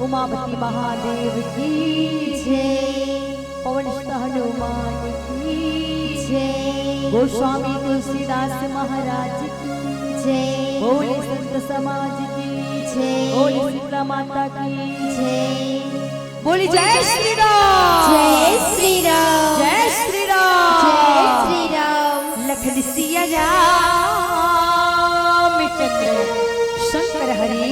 उमापति महादेव की जय, पवनसुत हनुमान की जय, गोस्वामी तुलसीदास महाराज की जय, बोले संत समाज की जय, बोले सीता माता की जय, बोली जय श्री राम, जय श्री राम, जय श्री राम, जय श्री राम। लखन सिया रामचंद्र शंकर हरि।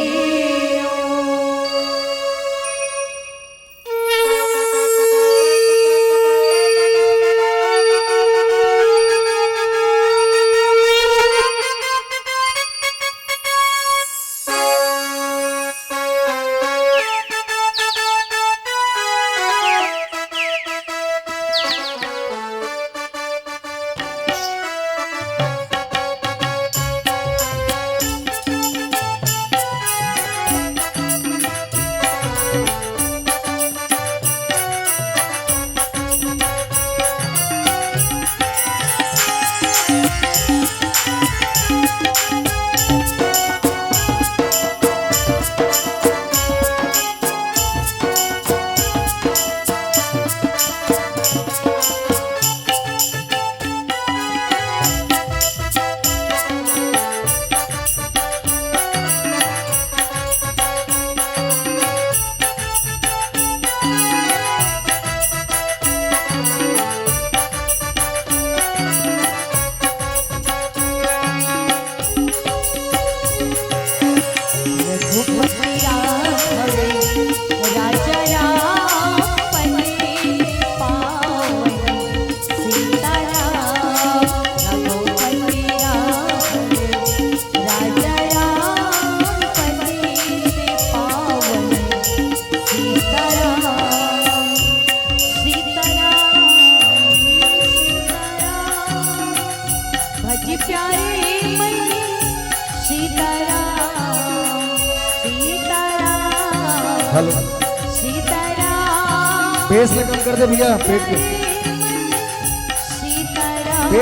हेलो बेस में कम कर दे भैया, पेट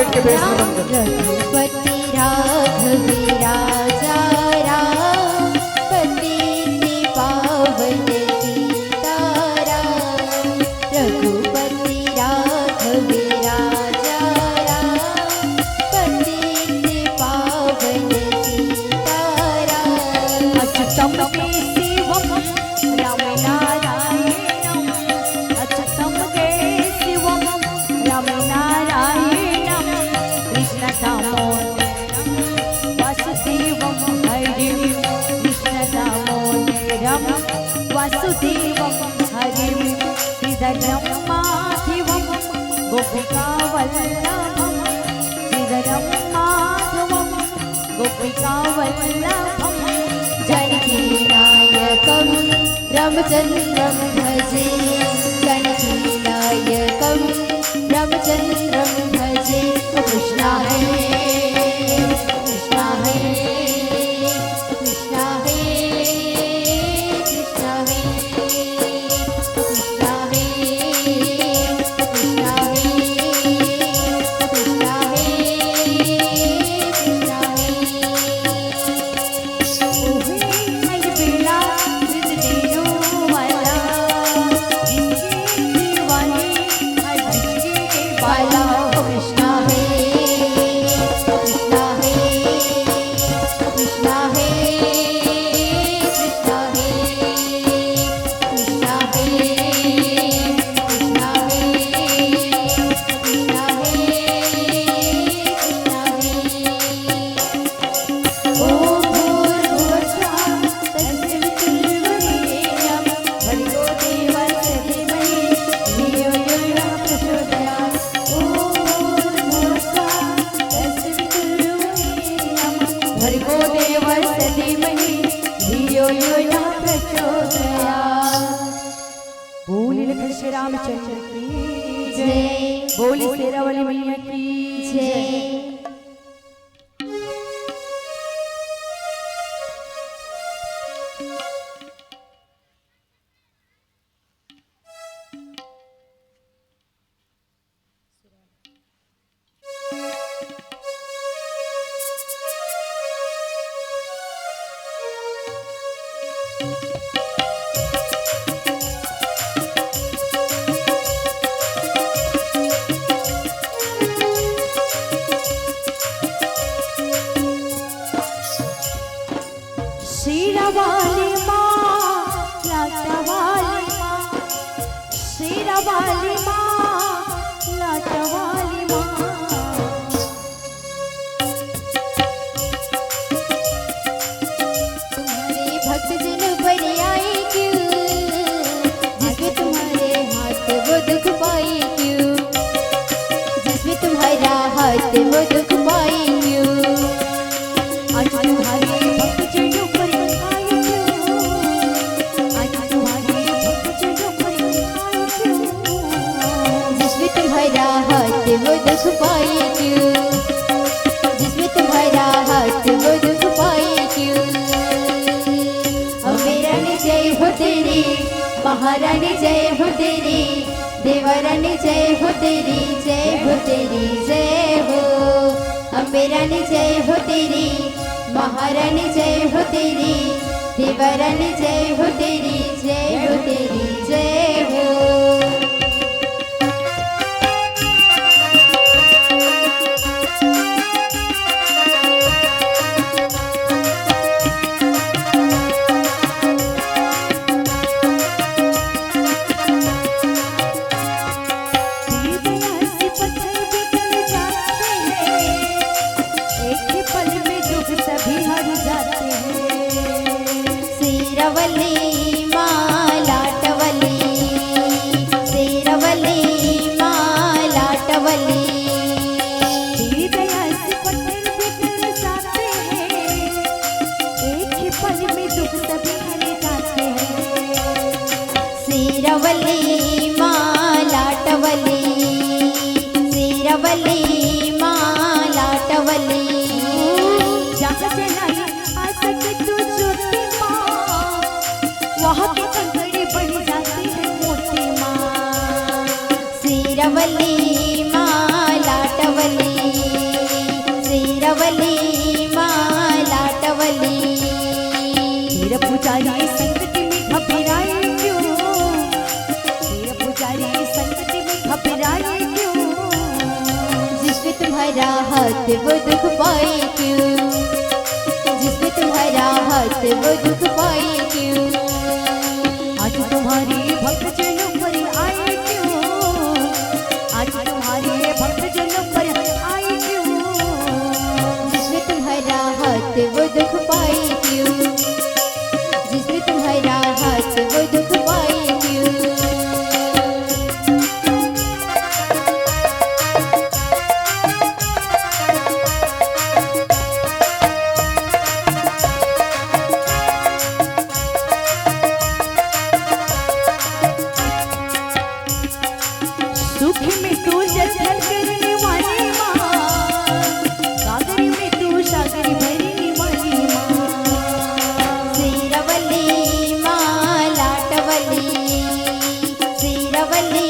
के बेस में कम कर। रघुपति राघव राजा राम, पतित पावन सीताराम। रघुपति राघव राजा राम, पतित पावन सीताराम। अच्युतम केशवम राम नारायणम, अच्युतम केशवम राम नारायणम, कृष्ण दामोदरम वासुदेवम हरिम, कृष्ण दामोदरम वासुदेवम हरिम, श्रीधरम माधवम गोपिका वल्लभम, श्रीधरम माधवम गोपिका वल्लभम। जानकी नायकं रामचन्द्रं भजे, जानकी नायकं रामचन्द्रं भजे। कृष्णा है, कृष्णा है, कृष्णा है, कृष्णा है, कृष्णा है, कृष्णा है, कृष्णा है, कृष्णा है। बोले लखन श्री रामचंद्र की जय, जय, बोले शेरावाली मैया की जय। जय। वाली माँ, लाट वाली माँ। तुम्हारे भक्त जन पर आए क्यों, जिसमें तुम्हारे हाथ वो दुख पाए क्यों, जिसमें तुम्हारा हाथ वो दुख पाए क्यों। आज तुम्हारे भक्त जनों पर आए क्यों, आज तुम्हारे भक्त जनों पर आए क्यों, जिसमें तुम्हारा हाथ वो दुख पाए क्यों, जिसमें तुम्हारा हाथ वो दुख पाए क्यों। अम्बे रानी जय हो तेरी, महारानी जय हो तेरी, देवरानी जय हो तेरी, जय हो तेरी जय हो। अम्बे रानी जय हो तेरी, महारानी जय हो तेरी, देवरानी जय हो तेरी, जय हो तेरी जय हो। शेरवली माँ लाटवली, शेरवली माँ लाटवली। तेरी दया से पत्थर भी गल जाते हैं, एक ही पल में दुख सभी हर जाते हैं। शेरवली माँ लाटवली, शेरवली माँ लाटवली। जहाँ जलाई आ सके तू ज्योति माँ, वहाँ के कंकड़े बन जाते हैं मोती माँ। शेरवली माँ लाटवली, शेरवली माँ लाटवली। तेरा पुजारी संकट में घबराए क्यों, तेरा पुजारी संकट में घबराए क्यों, जिसमें तुम्हारा हाथ वो दुख पाए क्यों, जिसमें तुम्हारा हाथ वो दुख पाए क्यों। आज तुम्हारे भक्त जनों पर आए क्यों, आज तुम्हारे भक्त जनों पर आए क्यों, जिसमें तुम्हारा हाथ वो दुख पाए क्यों, जिसमें तुम्हारा हाथ वो दुख पाए क्यों। सुख में तू जल जल करने वाली माँ, सागर में तू सागर भरने वाली माँ। शेरवली माँ लाटवली, शेरवली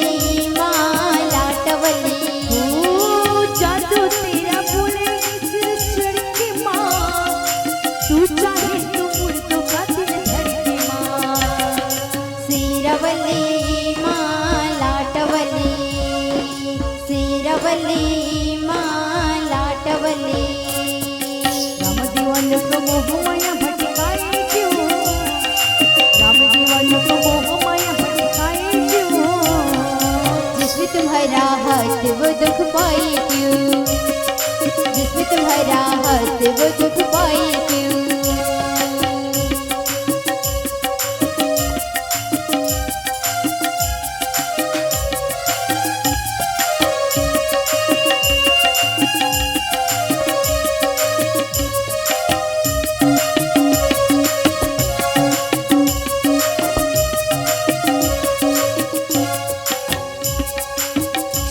माँ लाटवली। ओ जादू तेरा बोले सिर चढ़ के माँ, तू चाहे तो मुड़ तो का दिल धड़के माँ। शेरवली माँ लाटवली, शेरवली माँ लाटवली। राम दीवान को मोह माया भटकाए क्यों, राम दीवान को मोह माया भटकाए क्यों, जिसमें तुम्हारा हाथ वो दुख पाए क्यों, जिसमें तुम्हारा हाथ वो दुख पाए क्यों।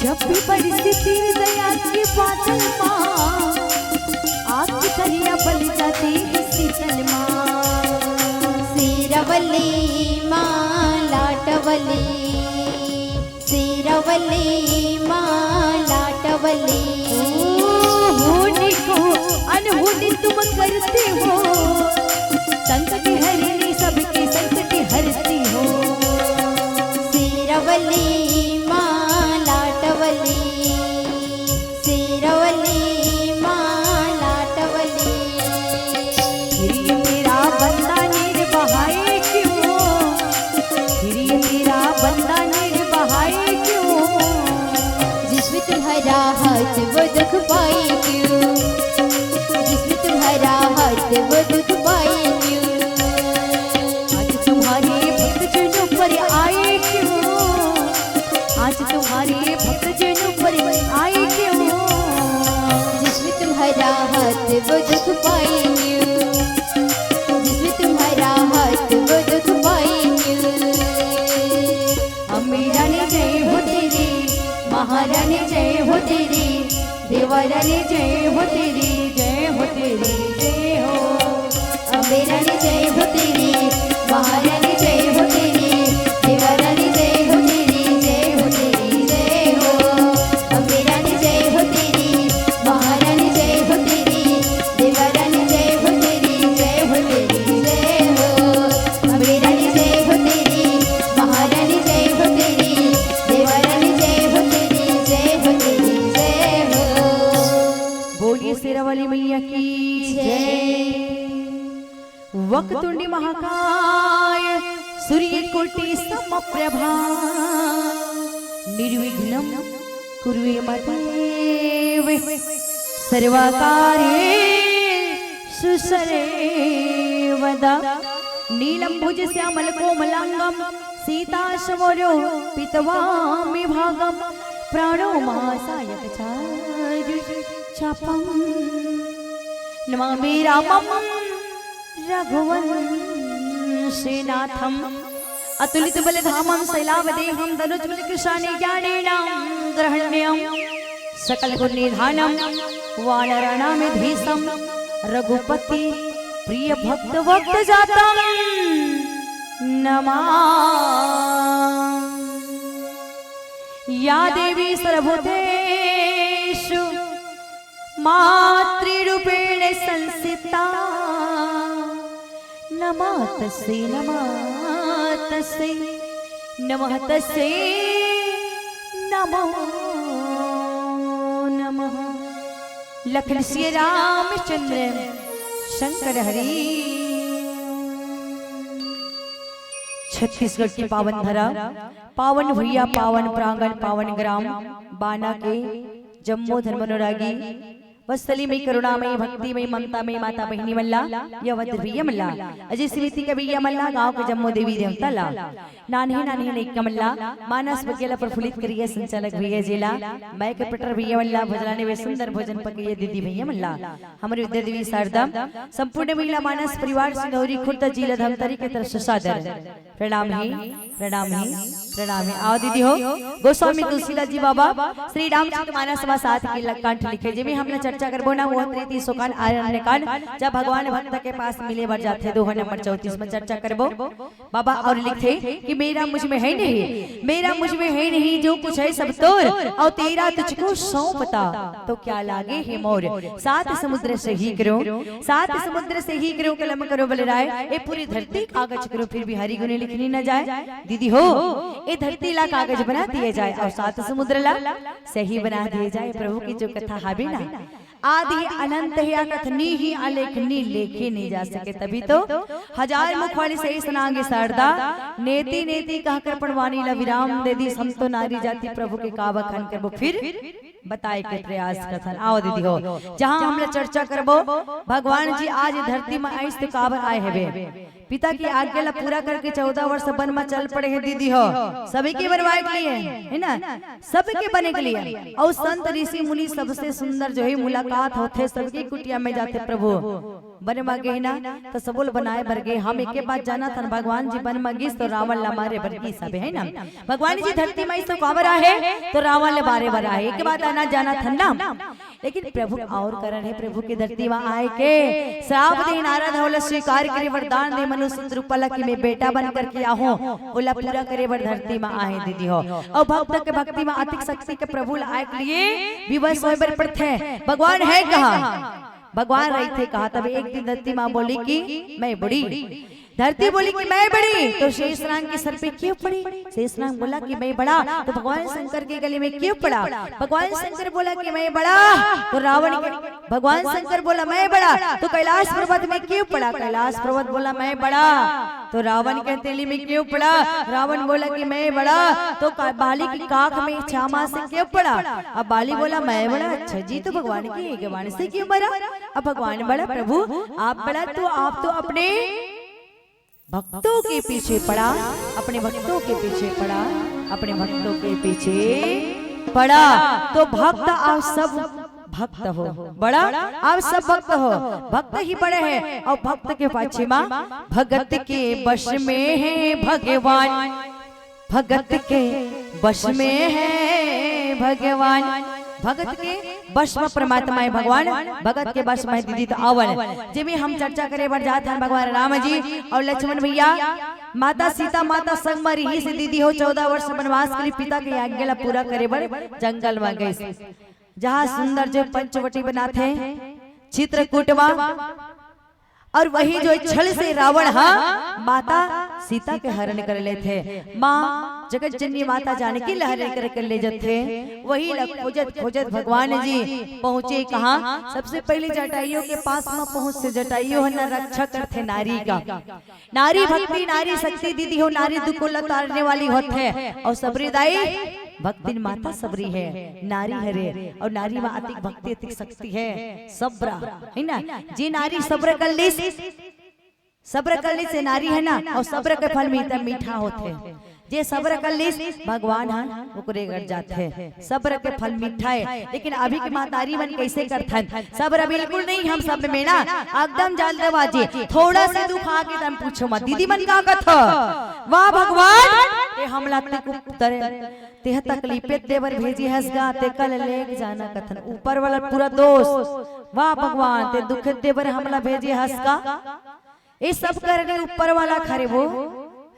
जब भी परिस्थिति दया की बादल माँ, आपकी दरिया बल जाती है शीतल माँ। शेरवली माँ लाटवली, शेरवली माँ लाटवली। होने को अनहोनी तुम करते हो, संकट हरने सबके संकट हरती हो। शेरवली माँ लाटवली, शेरवली माँ लाटवली। फिर ये तेरा बंदा निर्बहाए क्यों, फिर ये तेरा बंदा निर्बहाए तुम्हारा हाथ वो दुख पाए क्यों, जिसमें तुम्हारा हाथ वो दुख पाए क्यों। आज तुम्हारे भक्तजनों पर आए क्यों, आज तुम्हारे भक्तजनों पर आए क्यों। जिसमें तुम्हारा हाथ वो दुख पाए क्यों, जिसमें तुम्हारा हाथ वो दुख पाए क्यों। अम्बेरानी जय हो तेरी, महारानी जय हो तेरी, देवरानी जय हो तेरी, जय हो तेरी जय हो। अम्बेरानी जय हो तेरी, महारानी जय हो तेरी, देवरानी जय हो तेरी, जय हो तेरी जय हो। अम्बेरानी जय हो तेरी, महारानी जय हो तेरी, देवरानी जय हो तेरी, जय हो तेरी जय हो। अम्बेरानी जय हो तेरी, महारानी जय हो तेरी, देवरानी जय हो तेरी, जय हो तेरी जय हो। बोलिए शेरावाली मैया की जय। वक्रतुंडी महाकाय सूर्यकोटि समप्रभा निर्विघ्नं कुरु मे देव सर्वकार्येषु सर्वदा। नीलम्भुज श्यामल कोमलांगं सीताशमोरो पितवामि भागं प्राणो महासायक चापं नमामि रामं रघुवंशीनाथम् अतुलित बलधामं शैलावदेहं धनुज्वल कृशानि ज्ञानेन ग्रहण्यं सकल गुण निधानं वानराणामिधीशं रघुपति प्रिय भक्त भक्त जातं नमामि। या देवी सर्वभूतेषु मातृरूपेण संस्थिता नमः तस्यै नमः तस्यै नमः तस्यै नमो नमः। लखन श्री रामचंद्र शंकर हरि। छत्तीसगढ़ की पावन धरा, पावन भैया, पावन प्रांगण, पावन ग्राम बाना के जम्मू धर्मनुरागी वत्सली में करुणामयी भक्तिमयी ममतामयी माता बहिनी मल्ला यवत भैया मल्ला अजय स्मृति के भैया मल्ला गांव के जम्मू देवी देवता ला नान्हे नान्हे नेक मल्ला मानस बकेला प्रफुल्लित करिए संचालक भैया जिला मैं के पटर भैया मल्ला भजलाने वे सुंदर भोजन पकिए दीदी भैया मल्ला हमारी विद्या देवी शारदा संपूर्ण महिला मानस परिवार सिंगौरी खुर्द जिला धमतरी के तरफ से सादर प्रणाम ही प्रणाम ही प्रणाम है। आओ दीदी हो गोस्वामी तुलसीदास जी बाबा श्री रामचंद्र मानस सभा 7 के कंठ लिखे जिमे हमने चर्चा करबो ना वो प्रीति सुकान आरण्य कांड जब भगवान भक्त के पास मिले बर जाते दोहा नंबर 34 में चर्चा करबो बाबा और लिखे कि मेरा मुझ में है नहीं, मेरा मुझ में है नहीं, जो कुछ है सब तोर और तेरा तुझको सौंपता तो क्या लागे हे मोर। 7 समुद्र से ही करो, 7 समुद्र से ही करो कलम करो बलराय ये पूरी धरती कागज करो फिर भी हरि गुने लिखनी न जाए। दीदी हो ये धरती ला कागज बना दिए जाए और 7 समुद्र ला सही बना दिए जाए। प्रभु की जो कथा हाबे ना आदि अनंत है कथनी ही अलेखनी लेखे नहीं जा सके तभी तो 1000 मुख वाली सही सुनांगे शारदा नेति नेति कहकर पढ़वानी ला विराम दे दी हम तो नारी जाति प्रभु के कावा खन करबो फिर बताए के प्रयास कथन। आओ दीदी हो जहां हम चर्चा करबो भगवान जी आज धरती में आइस तो काबर आए हेबे पिता की आज्ञा ला पूरा करके 14 वर्ष वन में चल पड़े हैं दीदी हो सभी के बनवाए के लिए है ना सबके बने के लिए और संत ऋषि मुनि सबसे सुंदर जो है मुलाकात होते सबकी कुटिया में जाते प्रभु बन मांगे है ना तो सबोल बनाए बरगे हम एक के बाद जाना था भगवान जी बन मांगी तो रावण ला मारे बरगी सब है ना भगवान जी धरती में इस तो काबर है तो रावण ले बारे बरा है एक बात आना जाना था ना लेकिन प्रभु और करण है प्रभु की धरती में आए के श्राप दे नारद होले स्वीकार करे वरदान दे मनुष्य रूपला की मैं बेटा बन करके आहूं ओला पूरा करे वर धरती में आए दीदी हो और भक्त के भक्ति में अतिक शक्ति के प्रभु आए के लिए विवश होए बर पड़थे भगवान है कहां भगवान रही थे कहा तब एक दिन धरती माँ बोली कि मैं बुढ़ी धरती बोली कि मैं बड़ी, तो शेषनाग के सर पे क्यों पड़ी? शेषनाग बोला कि मैं बड़ा, तो भगवान शंकर के गले में क्यों पड़ा? भगवान शंकर बोला कि मैं बड़ा, तो रावण के भगवान शंकर बोला मैं बड़ा, तो कैलाश पर्वत में क्यों पड़ा? कैलाश पर्वत बोला मैं बड़ा, तो रावण के हथेली में क्यों पड़ा? रावण बोला कि मैं बड़ा, तो बाली की काख में छामा से क्यों पड़ा? अब बाली बोला मैं बड़ा, अच्छा जी, तो भगवान की भगवान से क्यों मरा? अब भगवान बड़ा, प्रभु आप बड़ा, तो आप तो अपने भक्तों के पीछे पड़ा, अपने भक्तों के पीछे पड़ा, अपने भक्तों के पीछे पड़ा, तो भक्त आप सब भक्त हो, बड़ा आप सब भक्त हो, भक्त ही बड़े हैं, और भक्त के पीछे माँ भगत के वश में है भगवान, भगत के वश में है भगवान, भगत के वश में परमात्मा है भगवान, भगत के वश में दीदी तो अवन। जिसमें हम चर्चा करे बढ़ जाते हैं भगवान राम जी और लक्ष्मण भैया, माता सीता माता संग में रही से दीदी हो 14 वर्ष वनवास के लिए पिता के आज्ञा पूरा करे बढ़ जंगल में गए, जहाँ सुंदर जो पंचवटी बनाते चित्रकूटवा, और वही जो छल से रावण माता सीता के हरण कर ले थे, माँ जगत जननी माता जानकी लहर कर ले जाते, वही खोजत खोजत भगवान जी पहुँचे कहाँ? सबसे पहले जटाइयों के पास में पहुँच से जटाइयों न रक्षा करते नारी का, नारी भक्ति नारी शक्ति दीदी हो, नारी दुख को लतारने वाली होते, और सबरी दाई भक्ति माता सबरी है, नारी हरे, और नारी में अतिक भक्ति अतिक शक्ति है, सब्रा है ना, जी नारी सब्र कर ली, सब्र कर ली से नारी है ना, और सब्र के फल मीठा मीठा होते, जे सब्र कर ली भगवान ओकरे गड़ जाते, सब्र के फल मीठा है। लेकिन अभी की मातारी मन कैसे करथन? सब्र बिल्कुल नहीं हम सब में ना, एकदम जल्दबाजी, थोड़ा सा दुख आके तुम पूछो मत, दीदी मन का कथ वाह भगवान ते हमला ते तकलीफे देवर भेजी हंसगा ते कल ले जाना कथन, ऊपर वाला पूरा दोष, वाह भगवान ते दुख देवर हमला भेजी हंसगा, ये सब करने ऊपर वाला खरे वो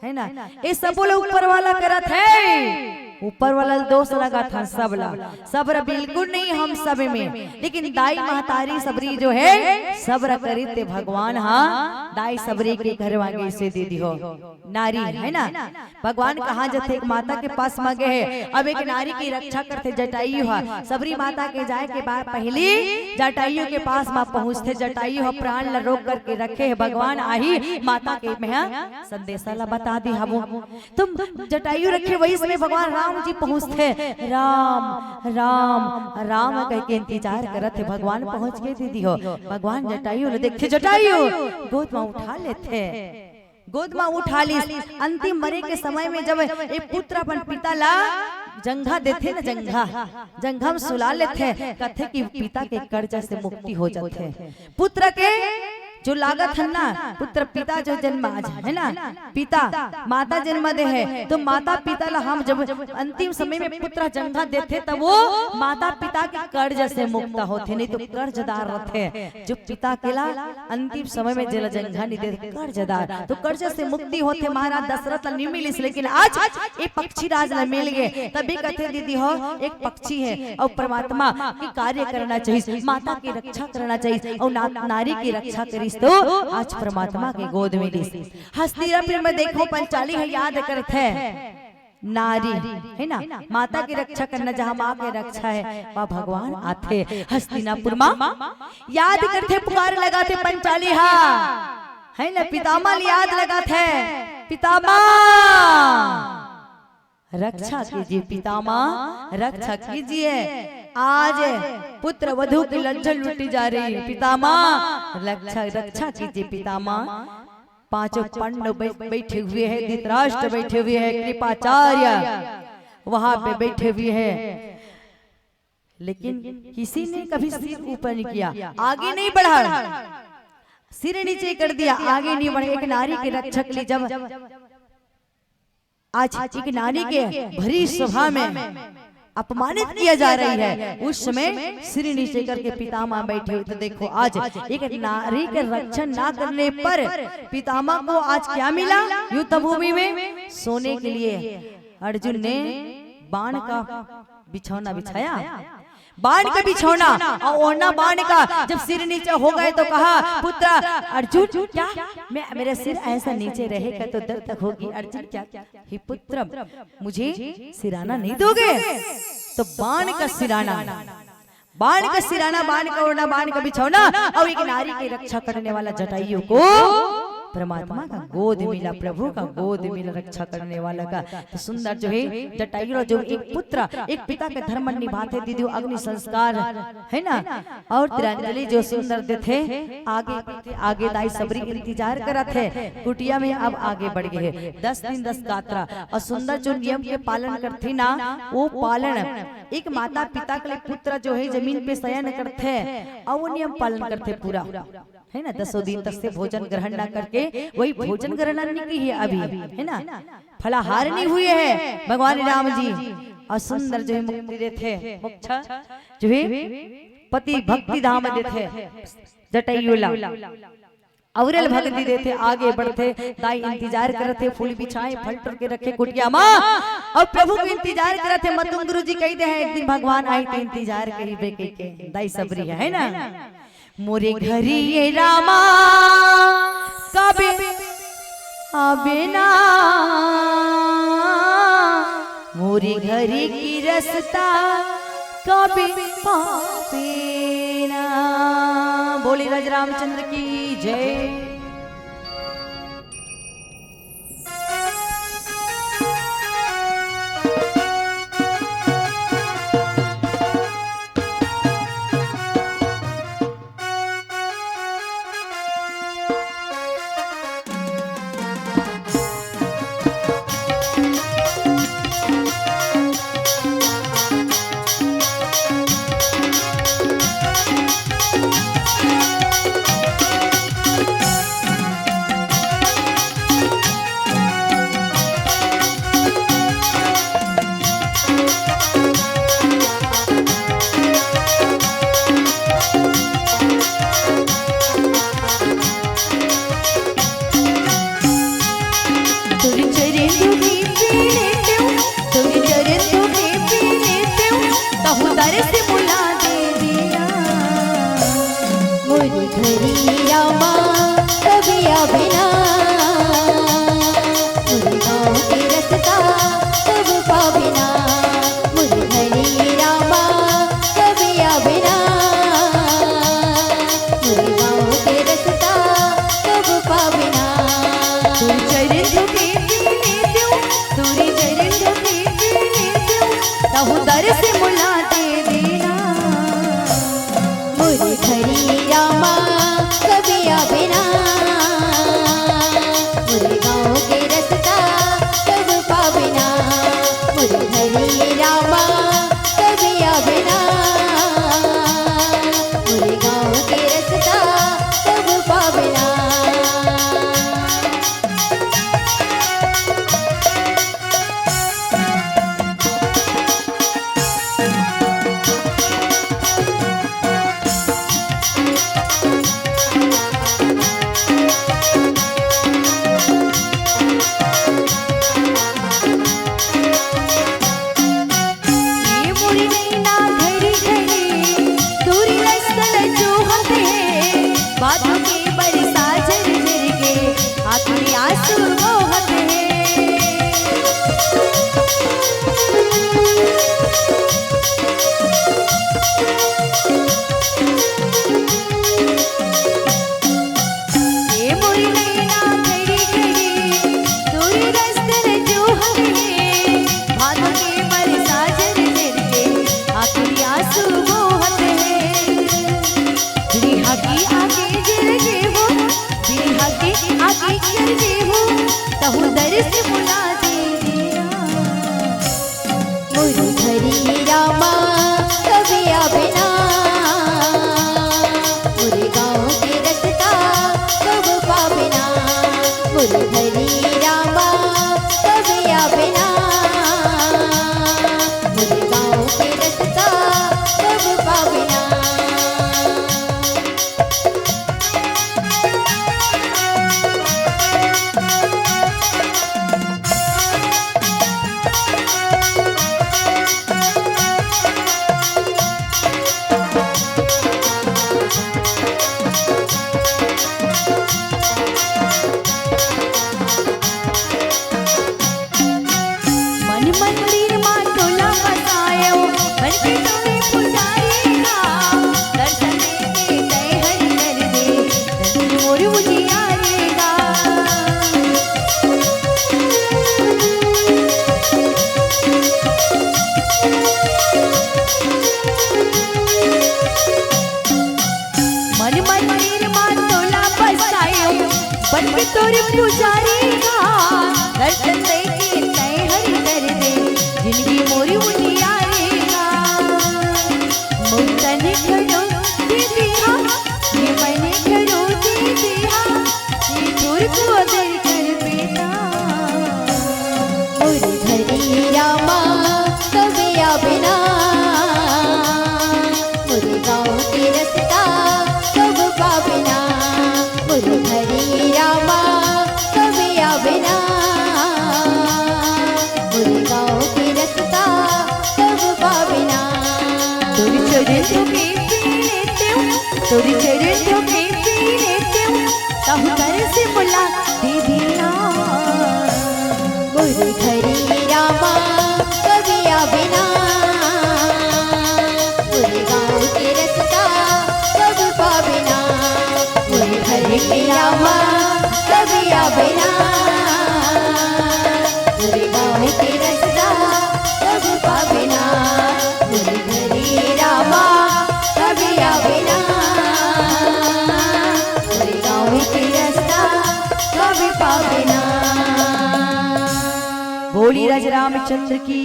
है ना, ये सब बोले ऊपर वाला करत है, ऊपर वाला दोष लगा था सबला, सब्र बिल्कुल नहीं हम सब में, लेकिन दाई महतारी सबरी जो है सब्र करी ते भगवान दाई सबरी के घर वागे से दीदी हो, नारी है ना, भगवान कहाँ जाते एक माता के पास मांगे है, अब एक नारी की रक्षा करते जटायु है, सबरी माता के जाए के बाद पहले जटायु के पास माँ पहुँचते, जटायु प्राण ला रोक करके रखे है, भगवान आही माता के में संदेशा ला बता दी हम, तुम जटायु रखे वही समय भगवान राम जी पहुँचते, राम राम राम कह के इंतजार करते, भगवान पहुँच गए दीदी हो, भगवान जटायु ने देखे, जटायु गोद में उठा लेते, गोद में उठा ली, अंतिम मरे के समय में जब एक पुत्र अपन पिता ला जंघा देते ना, जंघा में सुला लेते, कहते कि पिता के कर्जा से मुक्ति हो जाते, पुत्र के जो लागत है ना, पुत्र पिता जो जन्म आज है ना, पिता माता जन्म दे है, तो माता पिता ला हम जब अंतिम समय में पुत्र जंघा देते तब वो माता पिता के कर्ज से मुक्त होते, नहीं तो कर्जदार रहते, जो पिता के ला अंतिम समय में जला जंघा नहीं देते कर्जदार, तो कर्ज से मुक्ति होते। महाराज दशरथ नहीं मिली, लेकिन आज एक पक्षी राज ला मिल गए, तभी कहते दीदी हो एक पक्षी है और परमात्मा की कार्य करना चाहिए, माता की रक्षा करना चाहिए, और नारी की रक्षा करी तो आज परमात्मा के गोद में ली। हस्तिनापुर में देखो पंचाली है, याद करते नारी है ना, माता की रक्षा करना, जहाँ माँ की रक्षा है वहाँ भगवान आते, हस्तिनापुर माँ याद करते, पुकार लगाते पंचाली है ना, पितामह याद लगाते, पितामह रक्षा कीजिए, पितामह रक्षा कीजिए, आज पुत्र वधू की लज्जा लूटी जा रही है, पितामह रक्षा कीजिए, पितामह। पांचों पांडव बैठे हुए हैं, धृतराष्ट्र बैठे हुए हैं, कृपाचार्य वहां पे बैठे हुए हैं, लेकिन किसी ने कभी सिर ऊपर नहीं किया, आगे नहीं बढ़ा, सिर नीचे कर दिया, आगे नहीं बढ़े। एक नारी के रक्षक लिए जब आज एक नारी के भरी सभा में अपमानित किया जा रही है, उस समय सिर नीचे करके पितामह बैठे हुए, तो देखो आज एक नारी के रक्षण ना करने पर पितामह को आज क्या मिला? युद्ध भूमि में सोने के लिए अर्जुन ने बाण का बिछौना बिछाया, बाण का बिछौना और ओढ़ना बाण का। जब सिर नीचे हो गए तो कहा पुत्र अर्जुन क्या मेरा सिर ऐसा नीचे रहेगा तो दर्द तक होगी। अर्जुन क्या हे पुत्र मुझे सिराना नहीं दोगे? तो बाण का सिराना, बाण का सिराना, बाण का ओढ़ना, बाण का बिछौना और एक नारी की रक्षा करने वाला जटायु को परमात्मा का गोद मिला, प्रभु का गोद मिला रक्षा करने वाला का। तो सुंदर जो है जटायु जो एक पुत्र एक पिता के धर्म निभाते दीदी अग्नि संस्कार है ना। और तिरंजलि जो सुंदर थे आगे आगे दाई सबरी इंतजार करा थे कुटिया में। अब आगे बढ़ गए 10 दिन 10 गात्रा और सुंदर जो नियम के पालन करती ना वो पालन एक माता पिता के लिए पुत्र जो है जमीन पे शयन करते और वो नियम पालन करते पूरा है ना। 10 दिन तक से भोजन ग्रहण ना करके वही भोजन ग्रहण नहीं है अभी है ना, फलाहार नहीं हुए है भगवान राम जी। और सुंदर जो है मुक्ति देते मोक्ष जो है पति भक्ति धाम देते जटायुला अवरल भक्ति देते आगे बढ़ते। दाई इंतजार करते फूल बिछाए फल टूर के रखे कुटिया माँ और प्रभु को इंतजार करते। मतुम गुरु जी कहते हैं एक दिन भगवान आए तो इंतजार करी बेके के दाई सबरी है ना। मोरे घरी ये रामा कबे आबे ना, मोरे घरी की रस्ता कबे पावे ना। बोली राज रामचंद्र की जय। पुजारी का दर्शन दे के तय हरि कर दे जिंदगी मोरी उनियारे का मुक्तन करो दीदिया ये मैंने करो दीदिया ये दूर को दर कर बेटा मोरी घरी रामा कभी बिना मोरे गाँव के रास्ता कब पाबिना मोरे घरी रामा कभी बिना मोरे गाँव के रास्ता कब पाबिना तोरी चरण के पीते तोरी चरण के पीते कहूँ कर से मुला दीदिया मोरे घरी रामा कभी बिना मोरे गाँव के रास्ता कब पाबिना मोरे घरी रामा कभी बिना मोरे गाँव के रास्ता कब पाबिना मोरे घरी रामा कभी बिना मोरे गाँव के रास्ता कब पाबिना। बोली राज रामचंद्र की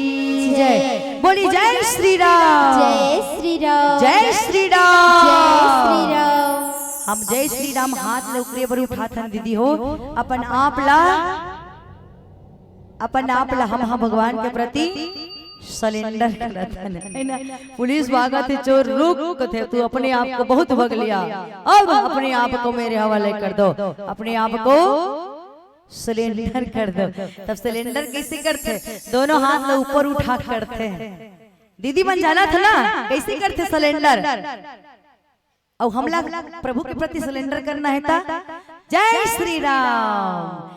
जय बोली जय श्री राम जय श्री राम जय श्री जय राम श्री राम। हम जय श्री राम हाथ ले ऊपरे बर उठाथन दीदी हो अपन आप ला हम भगवान के प्रति सलेंडर करथन है ना। पुलिस भागत है चोर रुक थे तू अपने आप को बहुत भग लिया अब अपने आप को मेरे हवाले कर दो अपने आप को सिलेंडर कर दो। तब सिलेंडर कैसे करते दोनों हाथ ले ऊपर उठा करते दीदी बन जाना था ना कैसे करते सिलेंडर और हमला प्रभु के प्रति सिलेंडर करना है ता जय श्री राम।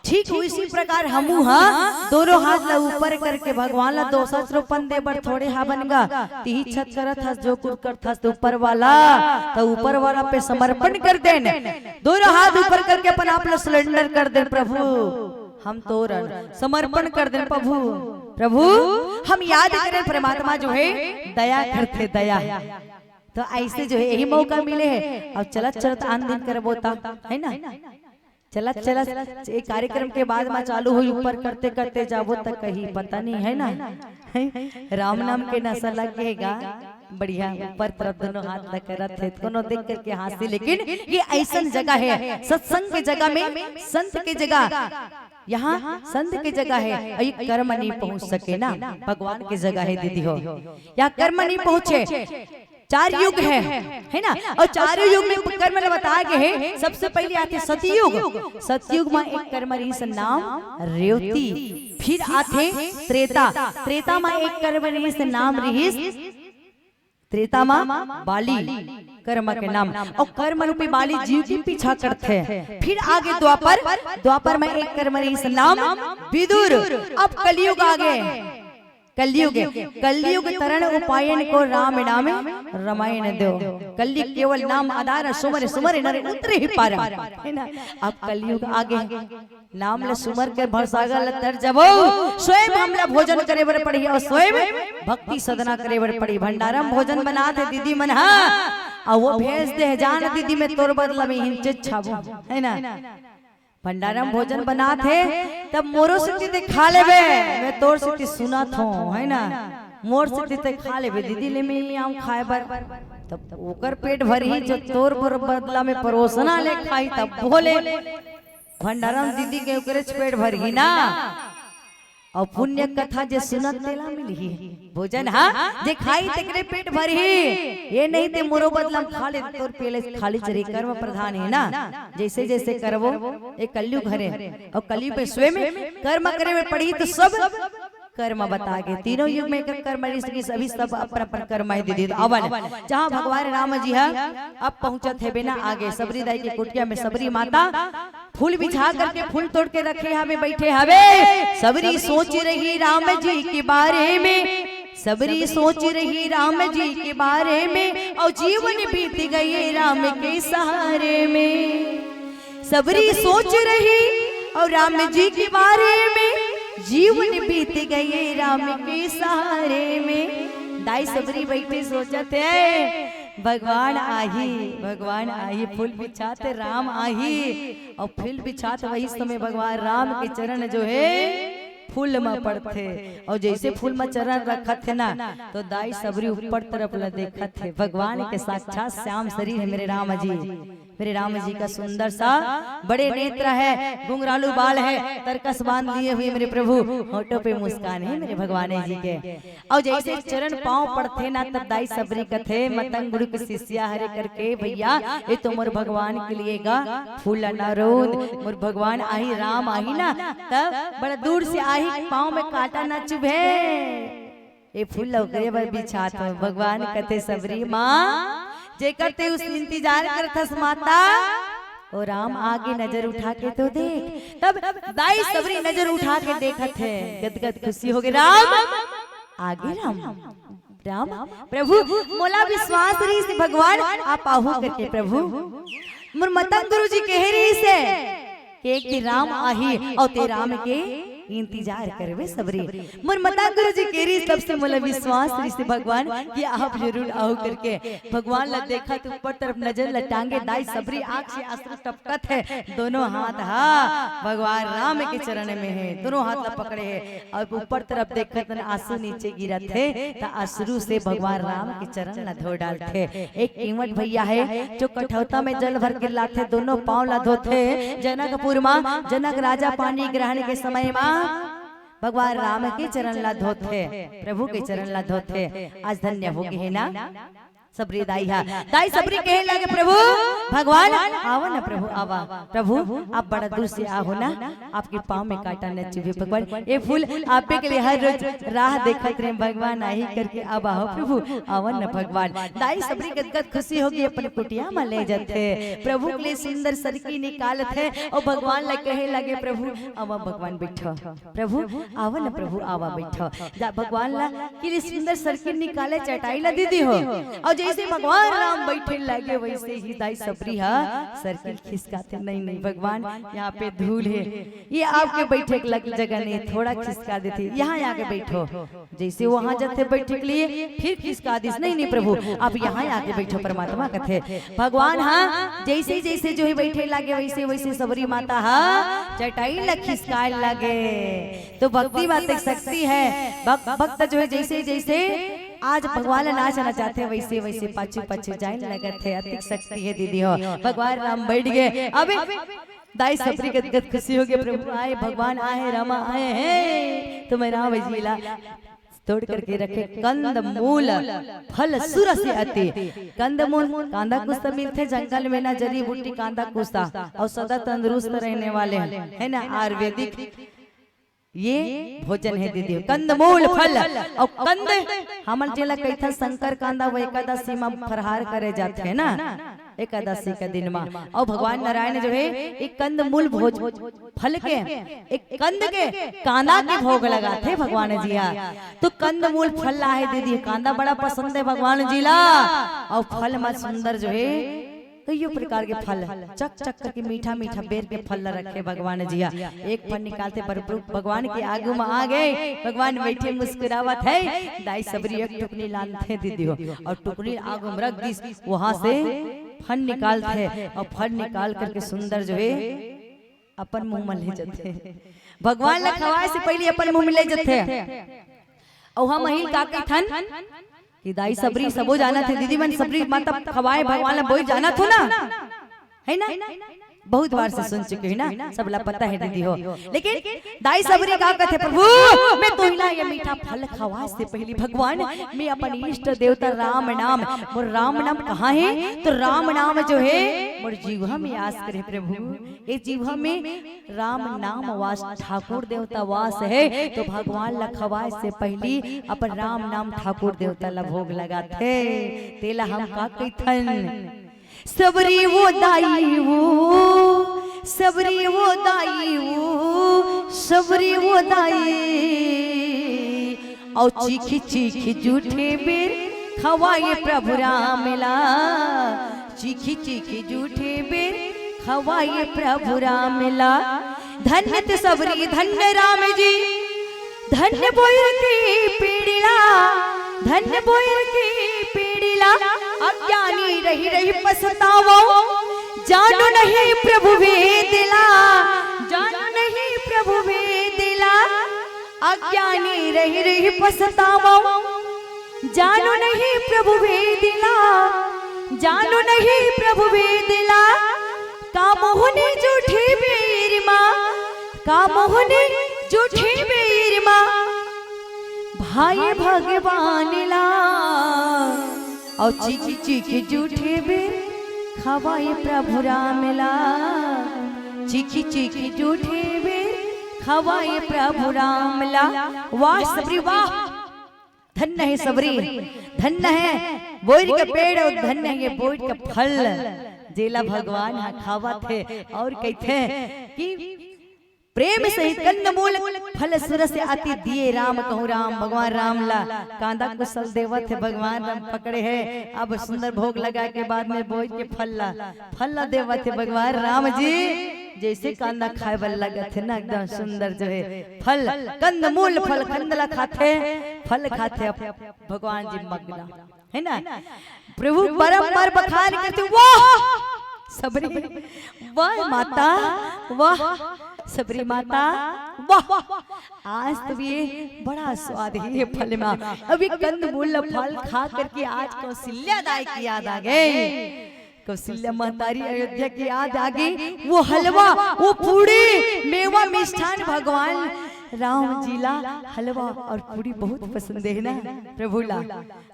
ठीक उसी प्रकार हमू हाँ दोनों हाथ ला ऊपर करके भगवान ला 200 रूपन दे बर थोड़े हा बनगा ती छत करत हस जो कुछ करत हस ऊपर वाला पे समर्पण कर देन दोनों हाथ ऊपर करके अपन आप ला सिलेंडर कर दे प्रभु हम तोरण समर्पण कर दे प्रभु हम याद करें परमात्मा जो है दया करते दया तो ऐसे जो है यही मौका मिले है अब चलत चलत आन दिन करबोता है ना चलत चलत एक कार्यक्रम के बाद में चालू हुई ऊपर करते करते जाबो तक कहीं पता नहीं है ना राम नाम के नशा लगेगा बढ़िया ऊपर तरफ दोनों हाथ लग करत है दोनों देख करके हंसी लेकिन ये ऐसा जगह है सत्संग की जगह में संत की जगह यहाँ संत की जगह है ये कर्म नहीं पहुंच सके ना भगवान की जगह है दीदी हो यहाँ कर्म नहीं पहुंचे 4 युग है ना और 4 युग में कर्म बता गए हैं सबसे पहले आते सतयुग में एक कर्म रीस नाम रेवती फिर आते त्रेता में एक कर्म रीस नाम रीस त्रेता में बाली कर्म के नाम और कर्म रूपी बाली जीव की पीछा करते हैं। फिर आगे द्वापर में एक कर्म रीस नाम विदुर। अब कलयुग आगे कलयुग तरण उपायन को राम नाम रामायण दो कलयुग केवल नाम आधार सुमर सुमर नर उतरे ही पारा है ना। अब कलयुग आगे नाम ल सुमर के भरसागल तर जबो स्वयं हमला भोजन करे बर पड़ी और स्वयं भक्ति सदना करे बर पड़ी भंडारम भोजन बनाते दीदी मन हां और वो भेज दे जान दीदी में तोर बदला में हिंचे छाबो है ना। भंडारम भोजन बना थे तब मोरो सिद्धि खा लेबे मैं तोर सिद्धि सुना थो है ना मोर सिद्धि खा लेबे दीदी ले में आम खाए बर तब ओकर पेट भरी जो तोर बर बदला में परोसना ले खाई तब बोले भंडारम दीदी के ओकरे पेट भरी ना और पुण्य कथा जे सुनत तेला मिली भोजन हाँ जे खाई तेकरे पेट भरी ये नहीं ते मोरो बदला खा ले तोर पहले खाली चरी कर्म प्रधान है ना जैसे जैसे करवो एक कलयुग हरे और कलयुग पे स्वयं कर्म करे में पड़ी तो सब कर्म बता के तीनों युग में कर्म सभी सब अपन अपन कर्म है दीदी अवन जहाँ भगवान राम जी है अब पहुंचत है बिना आगे सबरी दाई की कुटिया में सबरी माता फूल बिछा करके फूल तोड़ के रखे हमें बैठे हवे सबरी सोच रही राम जी के बारे में सबरी सोच रही राम जी के बारे में और जीवन बीत गए राम के सहारे में सबरी सोच रही और राम जी के बारे में जीवन बीत गए राम के सहारे में दाई सबरी बैठे सोचते भगवान आही फूल बिछाते राम आही और फूल बिछाते वही समय भगवान राम के चरण जो है फूल में पड़ते और जैसे फूल में चरण रखत थे ना तो दाई सबरी ऊपर तरफ ला देखत थे। भगवान के साक्षात श्याम शरीर है मेरे राम जी का सुंदर सा बड़े नेत्र है, घुंघरालू बाल है, तरकस बांध लिए हुए मेरे प्रभु, होठों पे मुस्कान है मेरे भगवान जी के। और जैसे चरण पांव पड़ते ना तब दाई सबरी कथे मतंग गुरु के शिष्या हरे करके भैया ये तो मोर भगवान के लिए गा फूल नारोद मोर भगवान आही राम आही ना तब बड़ा दूर से आही पांव में कांटा न चुभे ये फूल लौकरे पर बिछात हो। भगवान कथे सबरी माँ जे करते उस इंतजार करथस माता ओ राम आगे नजर उठा के तो देख। तब दाई सबरी नजर उठा के देखत है, गदगद खुशी हो गई। राम आगे राम प्रभु मोला विश्वास रही से भगवान आप आहू करके प्रभु मोर मतंग गुरु जी कह रही से कि एक राम आही और ते राम के इंतजार करवे सबरी मोर मता गुरु जी केरी सबसे मोला विश्वास से भगवान कि आप जरूर आओ करके। भगवान ला देखा तो ऊपर तरफ नजर लटांगे दाई सबरी आंख से अश्रु टपकत है, दोनों हाथ भगवान राम के चरण में है, दोनों हाथ ला पकड़े है और ऊपर तरफ देखत न आंसू नीचे गिरत है तो अश्रु से भगवान राम के चरण ला धो डालते। एक कीमत भैया है जो कठौता में जल भर के लाते दोनों पांव ला धोते। जनकपुर मां जनक राजा पानी ग्रहण के समय मां भगवान राम के चरण ला धोते, प्रभु के चरण ला धोते। आज धन्य हो गए ना सबरी दाई सबरी कहे लगे प्रभु भगवान आओ ना प्रभु आवा प्रभु आप बड़ा दूर से आओ ना आपके पाँव में कांटा न चुभे भगवान ये फूल आपे के लिए हर रोज राह देखत रहे भगवान आई करके अब आओ प्रभु आओ ना भगवान। दाई सबरी गदगद खुशी होगी अपने कुटिया में ले जाते प्रभु के लिए सुंदर सरकी निकालत है और भगवान ला कहे लगे प्रभु आवा भगवान बैठो प्रभु आवा ना प्रभु आवा बैठो। भगवान ला के लिए सुंदर सरकी निकाले चटाई ला दीदी हो और जैसे भगवान राम बैठे लगे वैसे ही दाई सबरी सर्किल खिसकाते नहीं भगवान यहाँ पे धूल है ये आपके बैठे के जगह नहीं थोड़ा खिसका देते यहाँ आके बैठो। जैसे वहां जाते बैठे के लिए फिर खिसका दी नहीं प्रभु आप यहाँ आके बैठो परमात्मा कथे भगवान जैसे जैसे जो है बैठे लगे वैसे वैसे सबरी माता चटाई ला खिसकाए लगे। तो भक्ति बात एक शक्ति है, भक्त जो है जैसे जैसे आज भगवान नाचना चाहते हैं वैसे वैसे पाछू पाछू जाए लगत है अतिक शक्ति है दीदी हो। भगवान राम बैठ गए अबे दाई सबरी गदगद खुशी हो गए प्रभु आए भगवान आए रामा आए हैं तो मैं राम जिला तोड़ करके रखे कंद मूल फल सुर से अति कंद मूल कांदा कुस्ता मिलते जंगल में ना जड़ी बूटी कांदा कुस्ता और सदा तंदुरुस्त रहने वाले है ना आयुर्वेदिक ये भोजन है दीदी कंदमूल फल और कंद हमल जेला कैथा शंकर कांदा वो एकादशी में फरहार करे जाते हैं ना एकादशी का दिन में और भगवान नारायण जो है एक कंदमूल भोज फल के एक कंद के कांदा के भोग लगाते भगवान जी तो कंदमूल फल ला है दीदी कांदा बड़ा पसंद है भगवान जी ला और फल में सुंदर जो है कई प्रकार के फल चक चक करके मीठा मीठा बेर के फल रखे भगवान जी एक फल निकालते पर भगवान के आगू में आ गए भगवान बैठे मुस्कुरावत है दाई सबरी एक टुकनी लानते दीदी हो और टुकनी आगू में रख दी वहां से फल निकालते और फल निकाल करके सुंदर जो है अपन मुंह में ले जाते भगवान ला खवाए से पहले अपन मुंह में ले जाते और हम महिल का थन कि दाई सबरी सबो जाना थे दीदी मन सबरी माता खवाए भगवान बोई जाना थो ना है ना बहुत बार से सुन चुके हैं ना सबला पता है दीदी हो। लेकिन दाई सबरी का कहते प्रभु मैं तो हिला ये मीठा फल खवाए से पहले भगवान मैं अपन इष्ट देवता राम नाम और राम नाम कहाँ है तो राम नाम जो है मोर जीवा में आस करे प्रभु ये जीवा में राम नाम वास ठाकुर देवता वास है तो भगवान ला खवाए से पहले अपन राम नाम ठाकुर देवता ला भोग लगाते तेला हम का कैथन सबरी वो दाई वो सबरी वो दाई वो सबरी वो दाई और चीखी चीखी जूठे बेर खवाए प्रभु राम ला चीखी चीखी जूठे बेर खवाए प्रभु राम ला धन्य ते सबरी धन्य राम जी धन्य बोयर की पीड़िला धन्य बोयर की पीड़िला अज्ञानी रही रही पछतावो जानो नहीं प्रभु वेदिला जानो नहीं प्रभु वेदिला अज्ञानी रही रही पछतावो जानो नहीं प्रभु वेदिला जानो नहीं प्रभु वेदिला कामोहने झूठी बेरमा कामोहने झूठी बेरमा भाई भगवान ला और चीखी चीखी झूठे बेर खवाए प्रभु राम ला चीखी चीखी झूठे बेर खवाए प्रभु राम ला। वाह सबरी वाह, धन्य है सबरी, धन्य है बोइर का पेड़ और धन्य है ये बोइर का फल जेला भगवान खावा थे। और कहते कि प्रेम सहित कंदमूल फल सुर से आती दिए राम कहूँ राम भगवान राम ला कांदा कुशल देवत है भगवान राम पकड़े है। अब सुंदर भोग लगा के बाद में बोई के फल ला देवत है भगवान राम जी। जैसे कांदा खाए वाला लगा थे ना एकदम सुंदर जो है फल कंदमूल फल कंदला खाते फल खाते भगवान जी मग्न है ना। प्रभु बारंबार बखान करते वाह सबरी वाह माता वाह सबरी माता वाह। आज तो ये बड़ा स्वाद है ये फल में। अभी कंदमूल फल खा करके आज कौशल्या दाई की याद आ गई। कौशल्या महतारी अयोध्या की याद आ गई। वो हलवा वो पूड़ी मेवा मिष्ठान भगवान राम जी ला हलवा और पूरी बहुत पसंद है ना प्रभु ला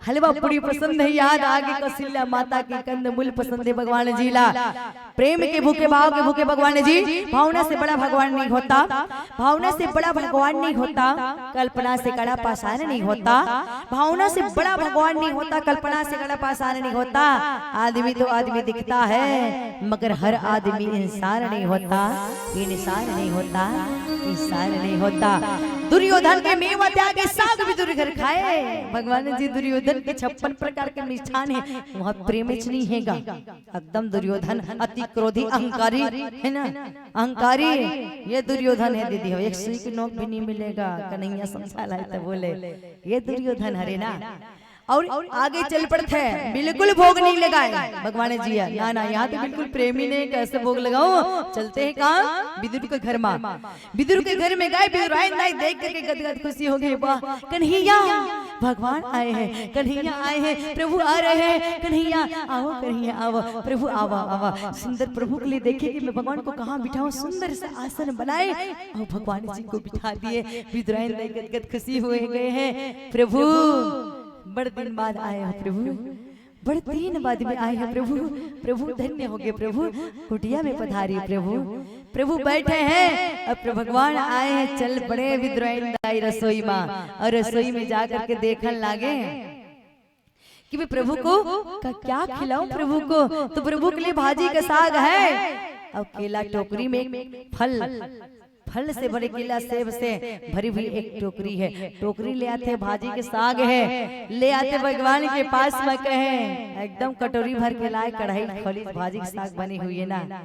हलवा पूरी पसंद है। याद आ गई कौशल्या माता की कंदमूल पसंद है भगवान जी ला। प्रेम के भूखे भाव के भूखे भगवान जी। भावना से बड़ा भगवान नहीं होता, भावना से बड़ा भगवान नहीं होता, कल्पना से कड़ा पाषाण नहीं होता। भावना से बड़ा भगवान नहीं होता, कल्पना से कड़ा पाषाण नहीं होता। आदमी तो आदमी दिखता है मगर हर आदमी इंसान नहीं होता, इंसान नहीं होता, इंसान नहीं होता। दुर्योधन के मेवा त्यागे साग भी दुर्घर खाए भगवान जी। दुर्योधन के 56 प्रकार के मिष्ठान है वहाँ प्रेम नहीं हैगा एकदम। दुर्योधन अति क्रोधी अहंकारी है ना, अहंकारी ये दुर्योधन है दीदी। एक सुई की नोक भी नहीं मिलेगा कन्हैया समझा लाए तो बोले ये दुर्योधन हरे ना। और आगे चल पड़ते हैं बिल्कुल भोग नहीं लगाए भगवान जी। ना ना यहाँ तो बिल्कुल प्रेमी ने कैसे भोग लगाओ। चलते हैं कहाँ विदुर के घर में। विदुर के घर में गए विदुरायन देख करके गदगद खुशी हो गई। वाह कन्हैया भगवान आए हैं, कन्हैया आए हैं, प्रभु आ रहे हैं। कन्हैया आओ कन्हैया आओ प्रभु आओ आओ। सुंदर प्रभु के लिए देखे कि मैं भगवान को कहाँ बिठाऊं। सुंदर से आसन बनाए और भगवान जी को बिठा दिए। विदुरायन गदगद खुशी हुए गए हैं। प्रभु बड़े दिन बाद आए हो प्रभु, बड़े दिन बाद में आए हैं प्रभु। प्रभु धन्य हो गए प्रभु, कुटिया में पधारी प्रभु। प्रभु बैठे हैं अब भगवान आए हैं। चल पड़े विद्रोही दाई रसोई में और रसोई में जाकर के देखने लगे कि मैं प्रभु को क्या खिलाऊं प्रभु को। तो प्रभु के लिए भाजी का साग है और केला टोकरी में फल से भरे केला सेब से भरी हुई एक टोकरी है। टोकरी ले आते भाजी के साग है, ले आते भगवान के पास में कहे एकदम कटोरी भर के लाए कढ़ाई खोली भाजी के साग बने हुए है ना।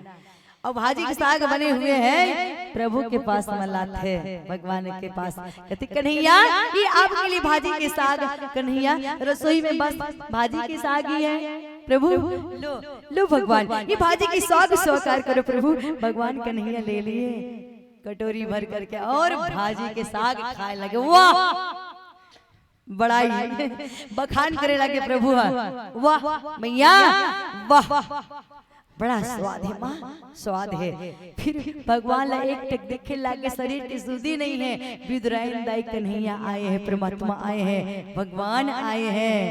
और भाजी के साग बने हुए हैं प्रभु के पास में लाते भगवान के पास। कहते कन्हैया ये आपके लिए भाजी के साग। कन्हैया रसोई में बस भाजी के साग ही है प्रभु। लो लो भगवान ये भाजी की साग स्वीकार करो प्रभु। भगवान कन्हैया ले लिए कटोरी भर करके और भाजी के साग खाए लगे। वाह बड़ाई बखान करे लगे प्रभु। वाह मैया वाह बड़ा स्वाद है माँ स्वाद है। फिर भगवान ला एक टक देखे लागे शरीर की सुधी नहीं है। विदुरायन दाई कन्हैया आए हैं, परमात्मा आए हैं, भगवान आए हैं,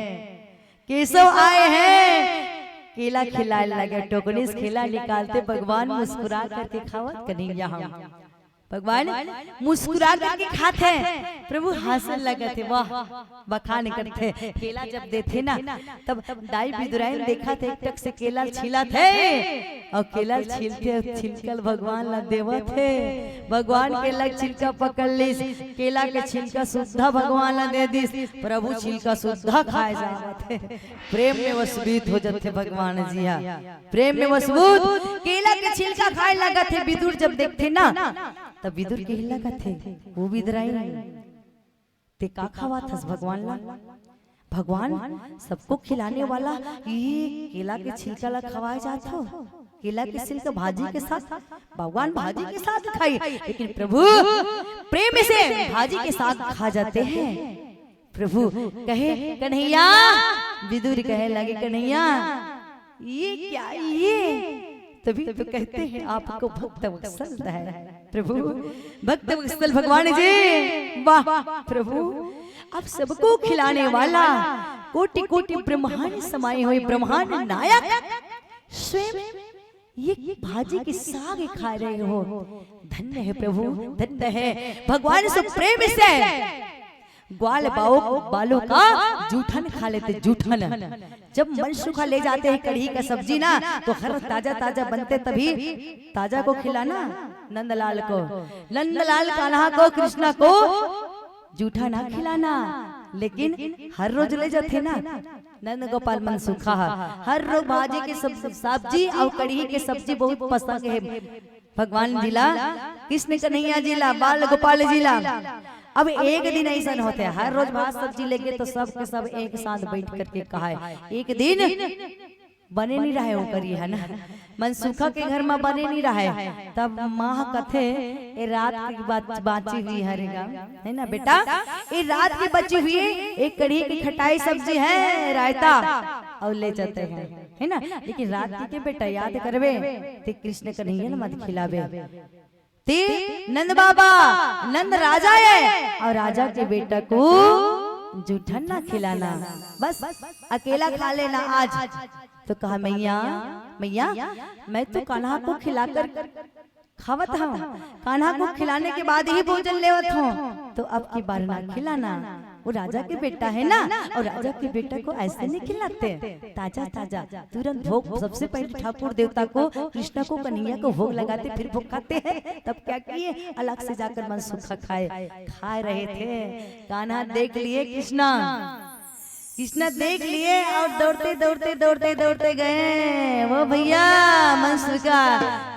केशव आए हैं। केला खिलाने लगे टोकरी से केला निकालते भगवान मुस्कुरा करके खावत कन्हैया हम भगवान मुस्कुरा करके खाते प्रभु हंसने लगे थे। वाह बखान करते केला जब देते ना तब दाई विदुरायन देखा थे एक टक से केला छिला थे और केला छिलते छिलकल भगवान ला देवा थे। भगवान केला छिलका पकड़ लीस, केला के छिलका सुद्धा भगवान ला दे दिस। प्रभु छिलका सुद्धा खाए जाते प्रेम में वशभूत हो जाते भगवान जी। हाँ प्रेम में वशभूत केला के छिलका खाए लगा थे। विदुर जब देखते ना तब विदुर के लगा थे वो विदुरायन ते का खावा था भगवान ला। भगवान सबको खिलाने वाला, ये केला के छिलका ला खवाए जात हो, केला के छिलका भाजी के साथ, भगवान भाजी के साथ खाई, लेकिन प्रभु प्रेम से भाजी के साथ खा जाते हैं। प्रभु कहे कन्हैया, विदुर कहे लगे कन्हैया ये क्या, ये तभी तो कहते हैं आपको भक्त वत्सल है प्रभु, भक्त वत्सल भगवान जी। वाह प्रभु, आप सबको खिलाने वाला, कोटि कोटि ब्रह्मांड समाये हुए ब्रह्मांड नायक स्वयं ये भाजी के साग खा रहे हो, धन्य है प्रभु, धन्य है। भगवान से प्रेम से ग्वाल बालों का जूठन खा लेते, जूठन। जब मन सूखा ले जाते हैं कढ़ी का सब्जी ना, तो हर ताजा ताजा बनते, तभी ताजा को खिलाना। नंदलाल को, नंदलाल कान्हा को, कृष्णा को जूठा ना खिलाना, लेकिन हर रोज ले जाते ना। नंद गोपाल मन सूखा, हर रोज भाजी के सब्जी और कढ़ी के सब्जी बहुत पसंद है भगवान जिला, कृष्ण कन्हैया जिला, बाल गोपाल जिला। अब एक दिन ऐसा होते है, हर रोज भात सब्जी लेके तो सब के सब एक साथ बैठ करके कहा है, एक दिन बने नहीं रहे हो करिए है ना, मनसूखा के घर में बने नहीं रहे, तब माँ कथे ये रात की बात बाची हुई है ना बेटा, ये रात की बची हुई एक कढ़ी की खटाई सब्जी है, रायता और ले जाते हैं है ना, लेकिन रात के बेटा याद करवे ते कृष्ण कन्हैया न मत खिलावे, ते नंद बाबा नंद राजा है और राजा के बेटा को जूठन ना खिलाना, बस अकेला खा लेना आज। तो कहा मैया मैया मैं तो कान्हा को खिलाकर खावत हूँ, कान्हा को खिलाने के बाद ही भोजन लेवत हूँ, तो अब की बार ना खिलाना, वो राजा के बेटा है ना, और राजा के बेटा को ऐसे नहीं खिलाते, ताजा ताजा तुरंत भोग, सबसे पहले ठाकुर देवता को, कृष्ण को, कन्हैया को भोग लगाते, फिर भोग खाते हैं। तब क्या किए, अलग से जाकर मन सूखा खा रहे थे। कान्हा देख लिए कृष्णा देख लिए और दौड़ते दौड़ते दौड़ते दौड़ते गए, वो भैया मनसूखा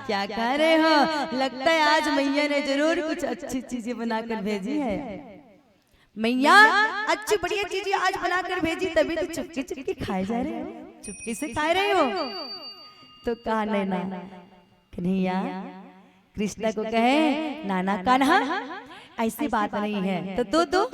क्या कह रहे हो, लगता है आज मैया ने जरूर कुछ अच्छी चीजें बनाकर भेजी है, मैया अच्छी बढ़िया चीजें आज बनाकर भेजी, तभी तो चुपके चुपके खाए जा रहे हो, चुपके से खा रहे हो। तो कहा नैना कन्हैया कृष्णा को कहे, नाना कान्हा ऐसी बात नहीं है, तो दो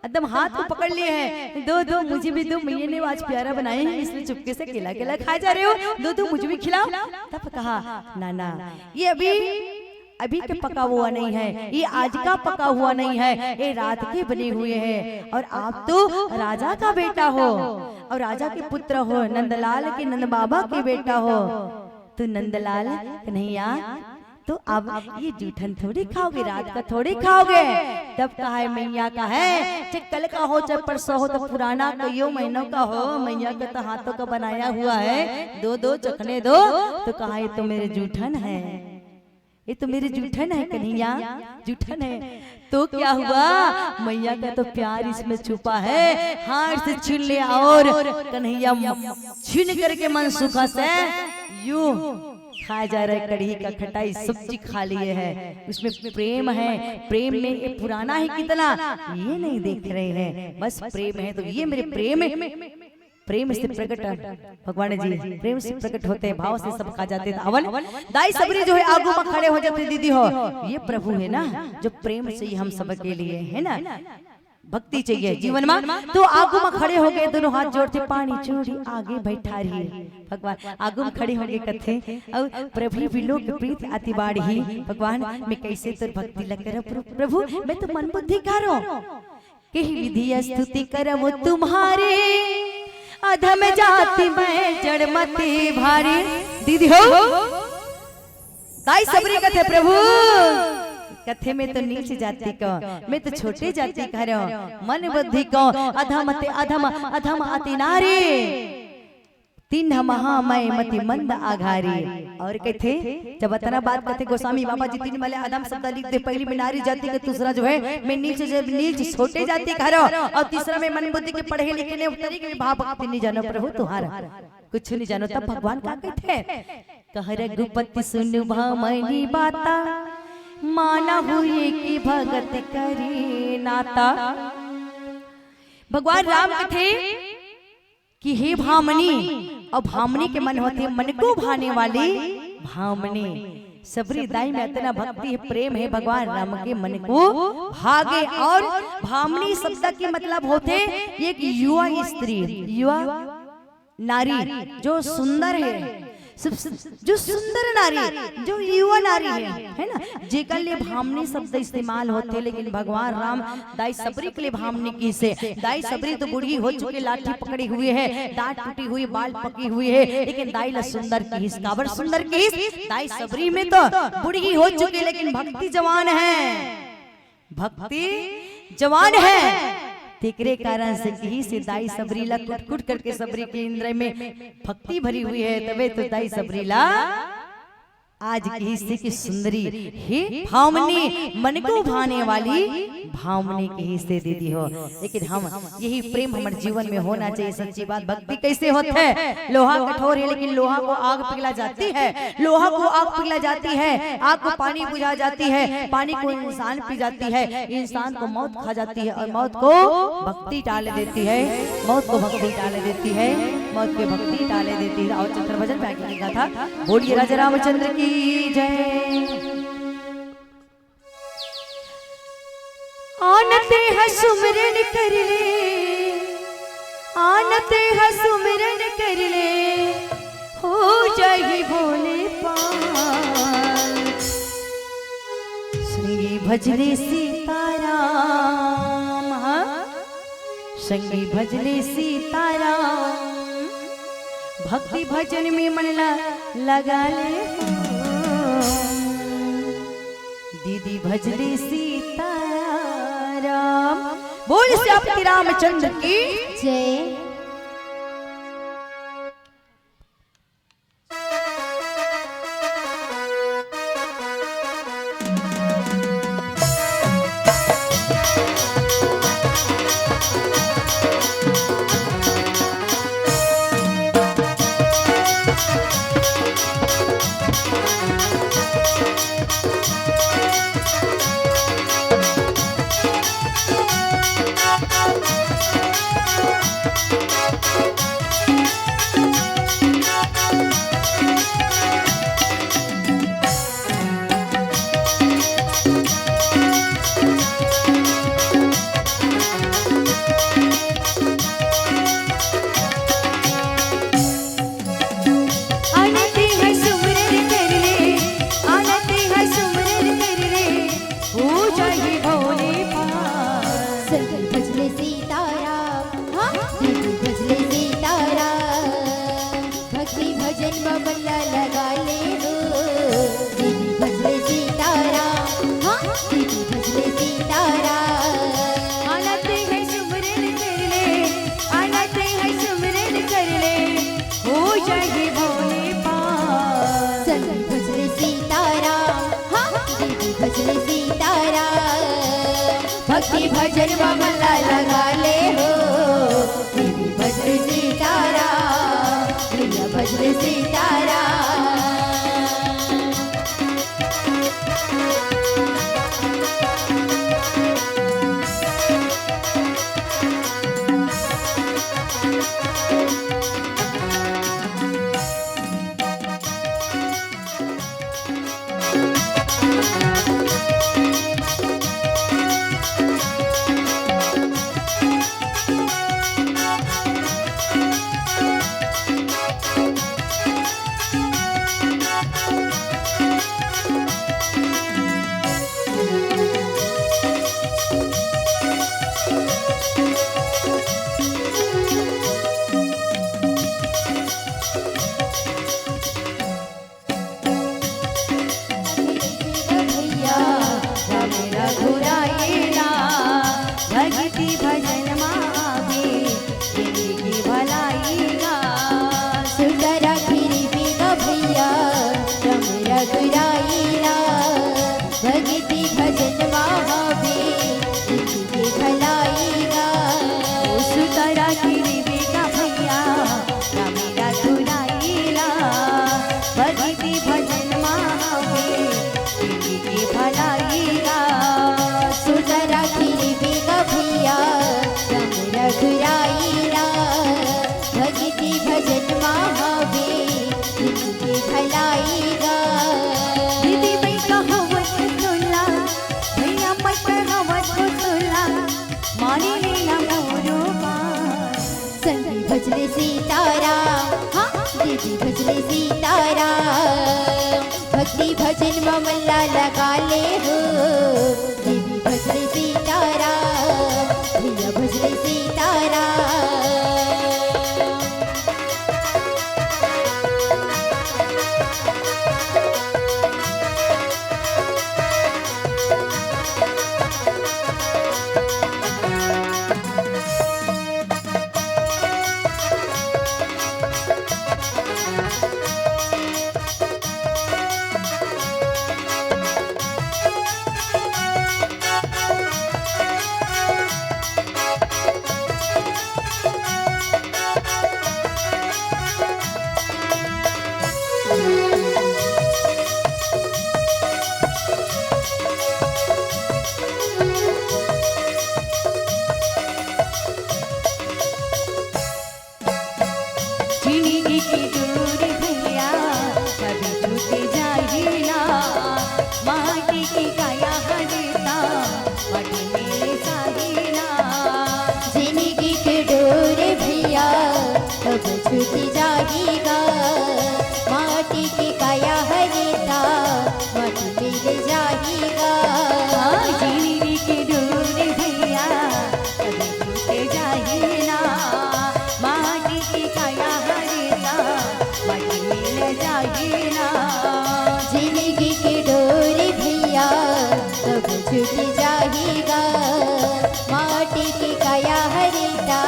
एकदम हाथ को पकड़ लिए हैं, दो मुझे भी दो, मैया ने आज प्यारा बनाए हैं इसलिए चुपके से केला केला खाए जा रहे हो, दो मुझे भी खिलाओ। तब कहा नाना ये अभी के पका हुआ नहीं है, ये आज का पका हुआ नहीं है, ये रात के बने हुए हैं, और आप तो राजा का बेटा हो और राजा के पुत्र हो, नंदलाल के नंद बाबा के बेटा हो, तो नंदलाल कन्हैया तो अब ये जूठन थोड़ी खाओगे, रात का थोड़ी खाओगे। तब कहा है मैया का है, चाहे कल का हो चाहे परसों हो, तो पुराना कईयों महीनों का हो, मैया के तो हाथों का बनाया हुआ है, दो चखने दो। तो कहा ये तो मेरे जूठन है, ये तो मेरे जूठन है कन्हैया, जूठन है। तो क्या हुआ, मैया का तो प्यार इसमें छुपा है, हाथ से छीन लिया और कन्हैया छीन करके मनसूखा से यूं खाया जा रहा है, कढ़ी का खटाई सब्जी खा लिए है, उसमें प्रेम है, प्रेम में ये पुराना है कितना ये नहीं देख रहे हैं, बस प्रेम है। तो ये मेरे प्रेम से प्रकट भगवान जी प्रेम से प्रकट होते हैं, भाव से सब खा जाते हैं। अवन दाई सबरी जो है आगू में खड़े हो जाते, दीदी हो ये प्रभु है ना, जो प्रेम से ही हम सबके लिए है ना, भक्ति चाहिए जीवन में, तो आगू में खड़े हो गए, दोनों हाथ जोड़ते, पानी चूड़ी आगे बैठा रही भगवान, आगू में खड़े हो गए कथे और प्रभु विलोक प्रीत अति बाढ़ी, भगवान मैं कैसे तो भक्ति लग कर प्रभु, मैं तो मन बुद्धि करो कही विधि स्तुति करम तुम्हारे, अधम जाति में जड़मती भारी। दीदी हो दाई सबरी कथे प्रभु, कथे में तो नीच जाति को, मैं तो छोटे जाति करो, मन बुद्धि को अधम अधम अति नारी, तीन महामय मति मंद आघारी। और कहते जब इतना बात कहते गोस्वामी बाबा जी तीन वाले आदम शब्द लिख दे, पहली में नारी जाति का, दूसरा जो है मैं नीच छोटे जाति का रहो, और तीसरा में मन बुद्धि के पढ़े लिखे ने उतरी के भाव भक्ति नहीं जानो प्रभु तुम्हारा कुछ नहीं जानो। तब भगवान का कहते कह रघुपति सुन भामनी बाता, माना हुई की भगत करी नाता, भगवान राम थे कि हे भामनी, और भामनी के मन होते मन को भाने वाली भामनी। सबरी दाई में इतना भक्ति है, प्रेम है, भगवान राम के मन को भागे। और भामनी शब्द के मतलब होते एक युवा स्त्री, युवा नारी जो सुंदर है, जो सुंदर नारी, जो युवा नारी है ना, जेकर लिए भामनी शब्द इस्तेमाल होते। लेकिन भगवान राम दाई सबरी के लिए भामनी की से, दाई सबरी तो बूढ़ी हो चुकी, लाठी पकड़ी हुई है, दांत टूटी हुई, बाल पकी हुई है, लेकिन दाई ला सुंदर की काबर सुंदर की दाई सबरी में तो बूढ़ी हो चुकी, लेकिन भक्ति जवान है, भक्ति जवान है। तेकरे कारण से यही से दाई सबरीला कुट कुट करके सबरी के इंद्र में भक्ति भरी हुई है। तबे तो दाई सबरीला आज की से की सुंदरी हे भामनी, मन को भाने वाली भामनी के हिस्से दे दी हो। लेकिन हम यही प्रेम हमारे जीवन में होना चाहिए। सच्ची बात, भक्ति कैसे होता है? लोहा कठोर है, लेकिन लोहा को आग पिघला जाती है, लोहा को आग पिघला जाती है, आग को पानी बुझा जाती है, पानी को इंसान पी जाती है, इंसान को मौत खा जाती है, और मौत को भक्ति टाल देती है, मौत को भक्ति टाल देती है, मौत के भक्ति टाले देती है। और चित्र भजन में लिखा था, बोलिए राजा रामचंद्र की जय। आनते है सुमिरन कर ले, आनते है सुमिरन कर ले, हो जाए भोले पाल। संगी भजले सीताराम, संगी भजले सीताराम, भक्ति भजन में मन लगा ले, दीदी भजले सीताराम। बोल श्री रामचंद्र की जय। भक्ति भजन बमला लगा ले हो, दीदी भजन सीताराम, प्रिया भजन सीताराम। माली लेना मोरो पार। संगी भजले सीताराम हाँ दीदी भजले सीताराम भक्ति भजन ममला लगा ले हो दीदी भजले सीताराम भैया भजले सीताराम छूटी जाएगा माटी की काया हरिता माटी मिल जाएगा जीनी की डोर भैया कभी छूटे जाए ना माटी की काया हरिता माटी मिल जाए ना जिंदगी की डोर भैया कब छूटी जाएगा माटी की काया हरिता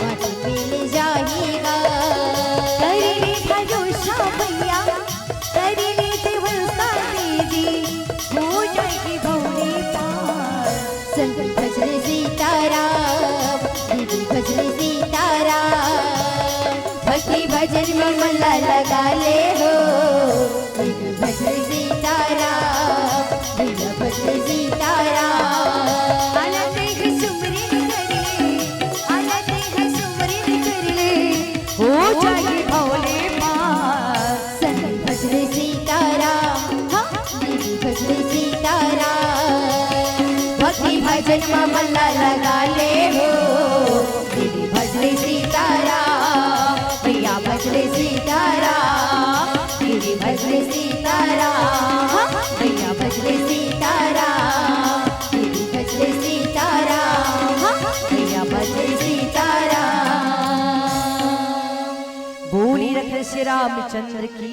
माटी मिल जाएगा संगी भजले सीताराम दीदी भजले सीताराम भक्ति भजन में मल्ला लगा ले हो दीदी भजले सीताराम भैया भजले सीताराम आला देख सुमरिन कर ले हो जाए भोले पार। संगी भजले सीताराम हाँ दीदी भजले सीताराम भक्ति भजन में मल्ला लगा ले हो दीदी भजले सीताराम भैया भजले सीताराम दीदी भजले सीताराम भैया भजले सीताराम दीदी भजले सीताराम भैया भजले सीताराम बोली रख श्री रामचंद्र की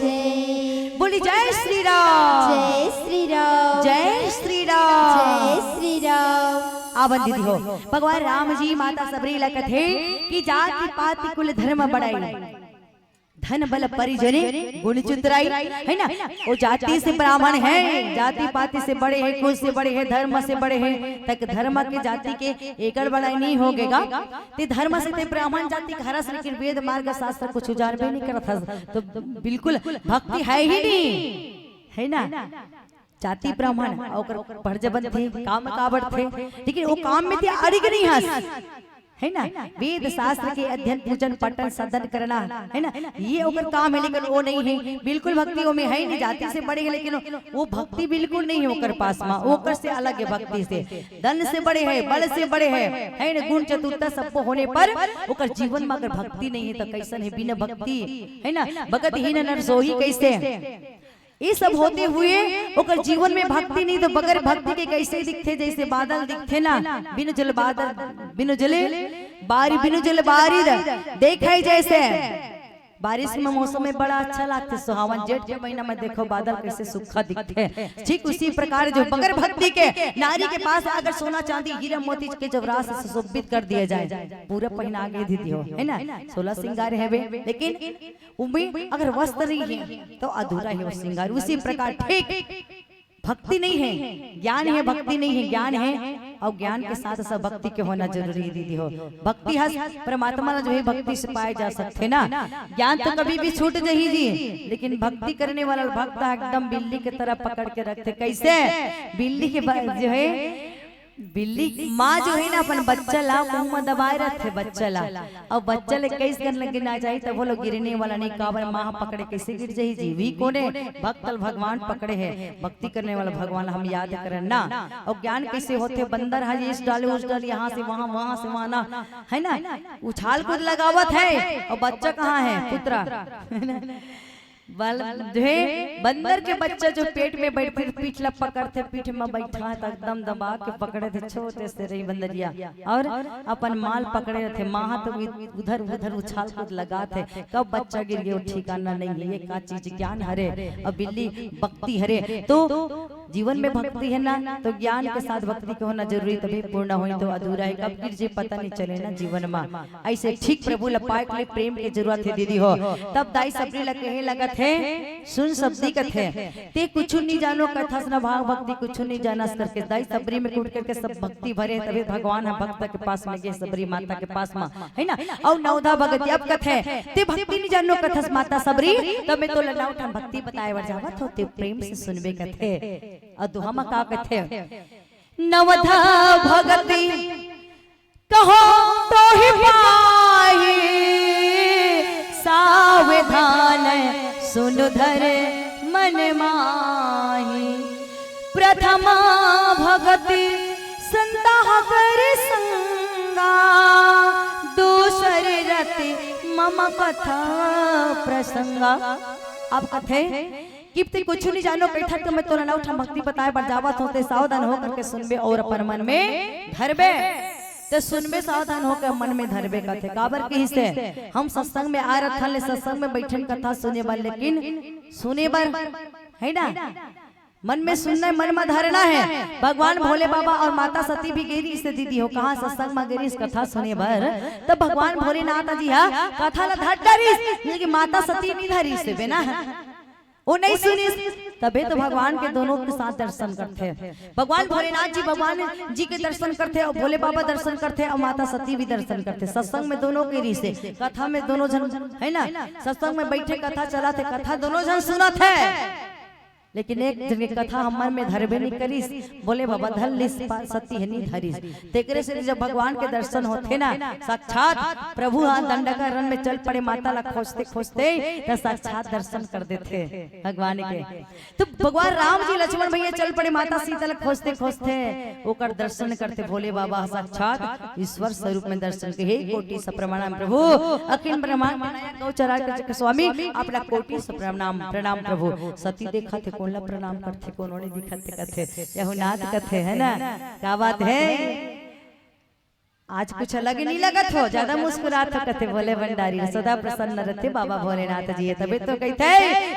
जय बोली जय श्री राम जय श्री राम जय श्री राम जय श्री राम आवन दीदी हो भगवान राम जी माता सबरी लखत है कि जाति पाति कुल धर्म बढ़ाई धन बल परिजने गुण चुतराई है ना। वो जाति से ब्राह्मण है जाति पाति से बड़े हैं कुल से बड़े हैं धर्म से बड़े हैं तक धर्म के जाति के एकड़ बढ़ाई नहीं होगेगा ते धर्म से ते ब्राह्मण जाति का हरस लेकिन वेद मार्ग शास्त्र कुछ उजार भी नहीं करता तो बिल्कुल भक्ति है ही नहीं है ना। जाति ब्राह्मण और पढ़ जबन थे काम काबड़ थे लेकिन वो काम में थे अड़िग नहीं हंस है ना। वेद शास्त्र के अध्ययन पूजन पठन सदन करना है ना ये ओकर काम है लेकिन वो नहीं है बिल्कुल भक्ति वो में है नहीं जाति से बड़े है लेकिन वो भक्ति बिल्कुल नहीं है ओकर पास में ओकर से अलग है भक्ति से धन से बड़े है बल से बड़े है ना गुण चतुरता सबको होने पर ओकर जीवन में अगर भक्ति नहीं है तो कैसन है बिना भक्ति है ना भगत ही नर सोही कैसे ये सब होते हुए ओकर जीवन में भक्ति नहीं तो बगैर भक्ति के कैसे दिखते जैसे बादल दिखते ना बिनु जल बादल बिनु जले बारी बिनु जल बारिद देखे जैसे बारिश में मौसम में बड़ा अच्छा लगता है सुहावन जेठ के महीना में देखो बादल कैसे सूखा दिखते हैं ठीक उसी प्रकार जो बगैर भक्ति के नारी के पास अगर सोना चांदी हीरा मोती के जवरात से सुशोभित कर दिया जाए पूरा पहना आगे दीदी हो है ना 16 श्रृंगार है लेकिन उम्मीद अगर वस्त्र नहीं है तो अधूरा है वो श्रृंगार उसी प्रकार ठीक भक्ति नहीं है ज्ञान है भक्ति नहीं है ज्ञान है और ज्ञान के साथ साथ भक्ति के होना जरूरी है दीदी हो। भक्ति हस परमात्मा जो है भक्ति से पाए जा सकते ना ज्ञान तो कभी भी छूट जाही जी लेकिन भक्ति करने वाला भक्त एकदम बिल्ली की तरह पकड़ के रखते कैसे बिल्ली के जो है बिल्ली माँ जो है ना अपन बच्चा ला मुंह में दबाए रखे बच्चा ला, और बच्चा ले कैसे करने लगे ना चाहिए तब वो लोग गिरने वाला नहीं, काबर माँ पकड़े कैसे गिर जाही जीवी कोने भक्तल भगवान पकड़े है, भक्ति करने वाला भगवान हम याद करें ना। और ज्ञान कैसे होते बंदर है इस डाले उस डाले यहाँ से वहाँ से वहाँ ना, है ना उछाल कूद लगावत है, और बच्चा कहाँ है पुत्रा जो है बंदर के बच्चा जो पेट में बैठ फिर पीठ लप पकड़ते पीठ में बैठा था एकदम दबा के पकड़े थे छोटे से रही बंदरिया, और अपन माल पकड़े थे माँ तो उधर उधर उछाल कूद लगा थे, कब बच्चा गिर गया ठिकाना नहीं है। ये का चीज ज्ञान हरे और बिल्ली भक्ति हरे, तो जीवन में भक्ति है ना तो ज्ञान के साथ भक्ति को होना जरूरी, तभी पूर्ण हो तो अधूरा है, कब गिर जाए पता नहीं चले ना जीवन में। ऐसे ठीक प्रभु लपाए के लिए प्रेम की जरूरत है दीदी हो, तब दाई सबरी लगे लगत है सुन शब्दी कथे ते कुछ नहीं जानो कथा सुना भाग भक्ति कुछ नहीं जाना करके दाई सबरी में कूट करके सब भक्ति भरे, तभी भगवान है भक्त के पास में गए सबरी माता के पास में, है ना। और नवधा भगत अब कथे ते भक्ति नहीं जानो कथा माता सबरी, तब मैं तो लना उठा भक्ति बताए वर जावत होते प्रेम से सुनबे कथे। अदुहा में का कथे नवधा भगति कहो तो ही पाही सावधान सुन धर मन माही, प्रथमा भगति संताहकर संगा, दूसरे रति मम कथा प्रसंगा। आप कथे कि कुछ नहीं जानो बैठा तो मैं तोरा ना उठा भक्ति बताए बजावत होते सावधान हो करके सुनबे और अपन मन में धरबे, तो सुनबे सावधान होकर मन में धरबे कथे काबर के हिस्से हम सत्संग में आ रहा था सत्संग में बैठन कथा सुने बार, लेकिन सुने बार है ना मन में सुनना मन में धरना है। भगवान भोले बाबा और माता सती भी गेरी से दीदी हो कहा सत्संग में गेरी कथा सुने बार, तब भगवान भोलेनाथ जी हा कथा ला धर डरी, लेकिन माता सती नहीं धरी से बेना वो नहीं सुनी, तबे तो भगवान के दोनों के साथ दर्शन करते हैं। भगवान भोलेनाथ जी भगवान जी के दर्शन करते हैं और भोले बाबा दर्शन करते हैं और माता सती भी दर्शन करते हैं। सत्संग में दोनों के रिश्ते कथा में दोनों जन है ना, सत्संग में बैठे कथा चला थे कथा दोनों जन सुना थे, लेकिन एक जन कथा हमारे में धरबे नहीं करीस, बोले बाबा धर लिस सती है नहीं धरीस। तेकरे से जब भगवान के दर्शन होते ना साक्षात प्रभु हाथ दंडका रन में चल पड़े माता ला खोजते खोजते तो साक्षात दर्शन कर देते भगवान के। तो भगवान राम जी लक्ष्मण भैया चल पड़े माता सीता ला खोजते खोजते ओकर दर्शन करते भोले बाबा साक्षात ईश्वर स्वरूप में दर्शन के। हे कोटि सप्रणाम प्रभु अखिल ब्रह्मांड बनाया गौचरा के स्वामी अपना कोटि सप्रणाम प्रणाम प्रभु। सती देखा थे कौन ला प्रणाम करते कौन ने दिखते कथे यहुनाथ कथे है ना, क्या बात है आज कुछ अलग नहीं लगत हो, ज्यादा मुस्कुराते कथे बोले भंडारी सदा प्रसन्न रहते बाबा भोलेनाथ जी। तबे तो कहते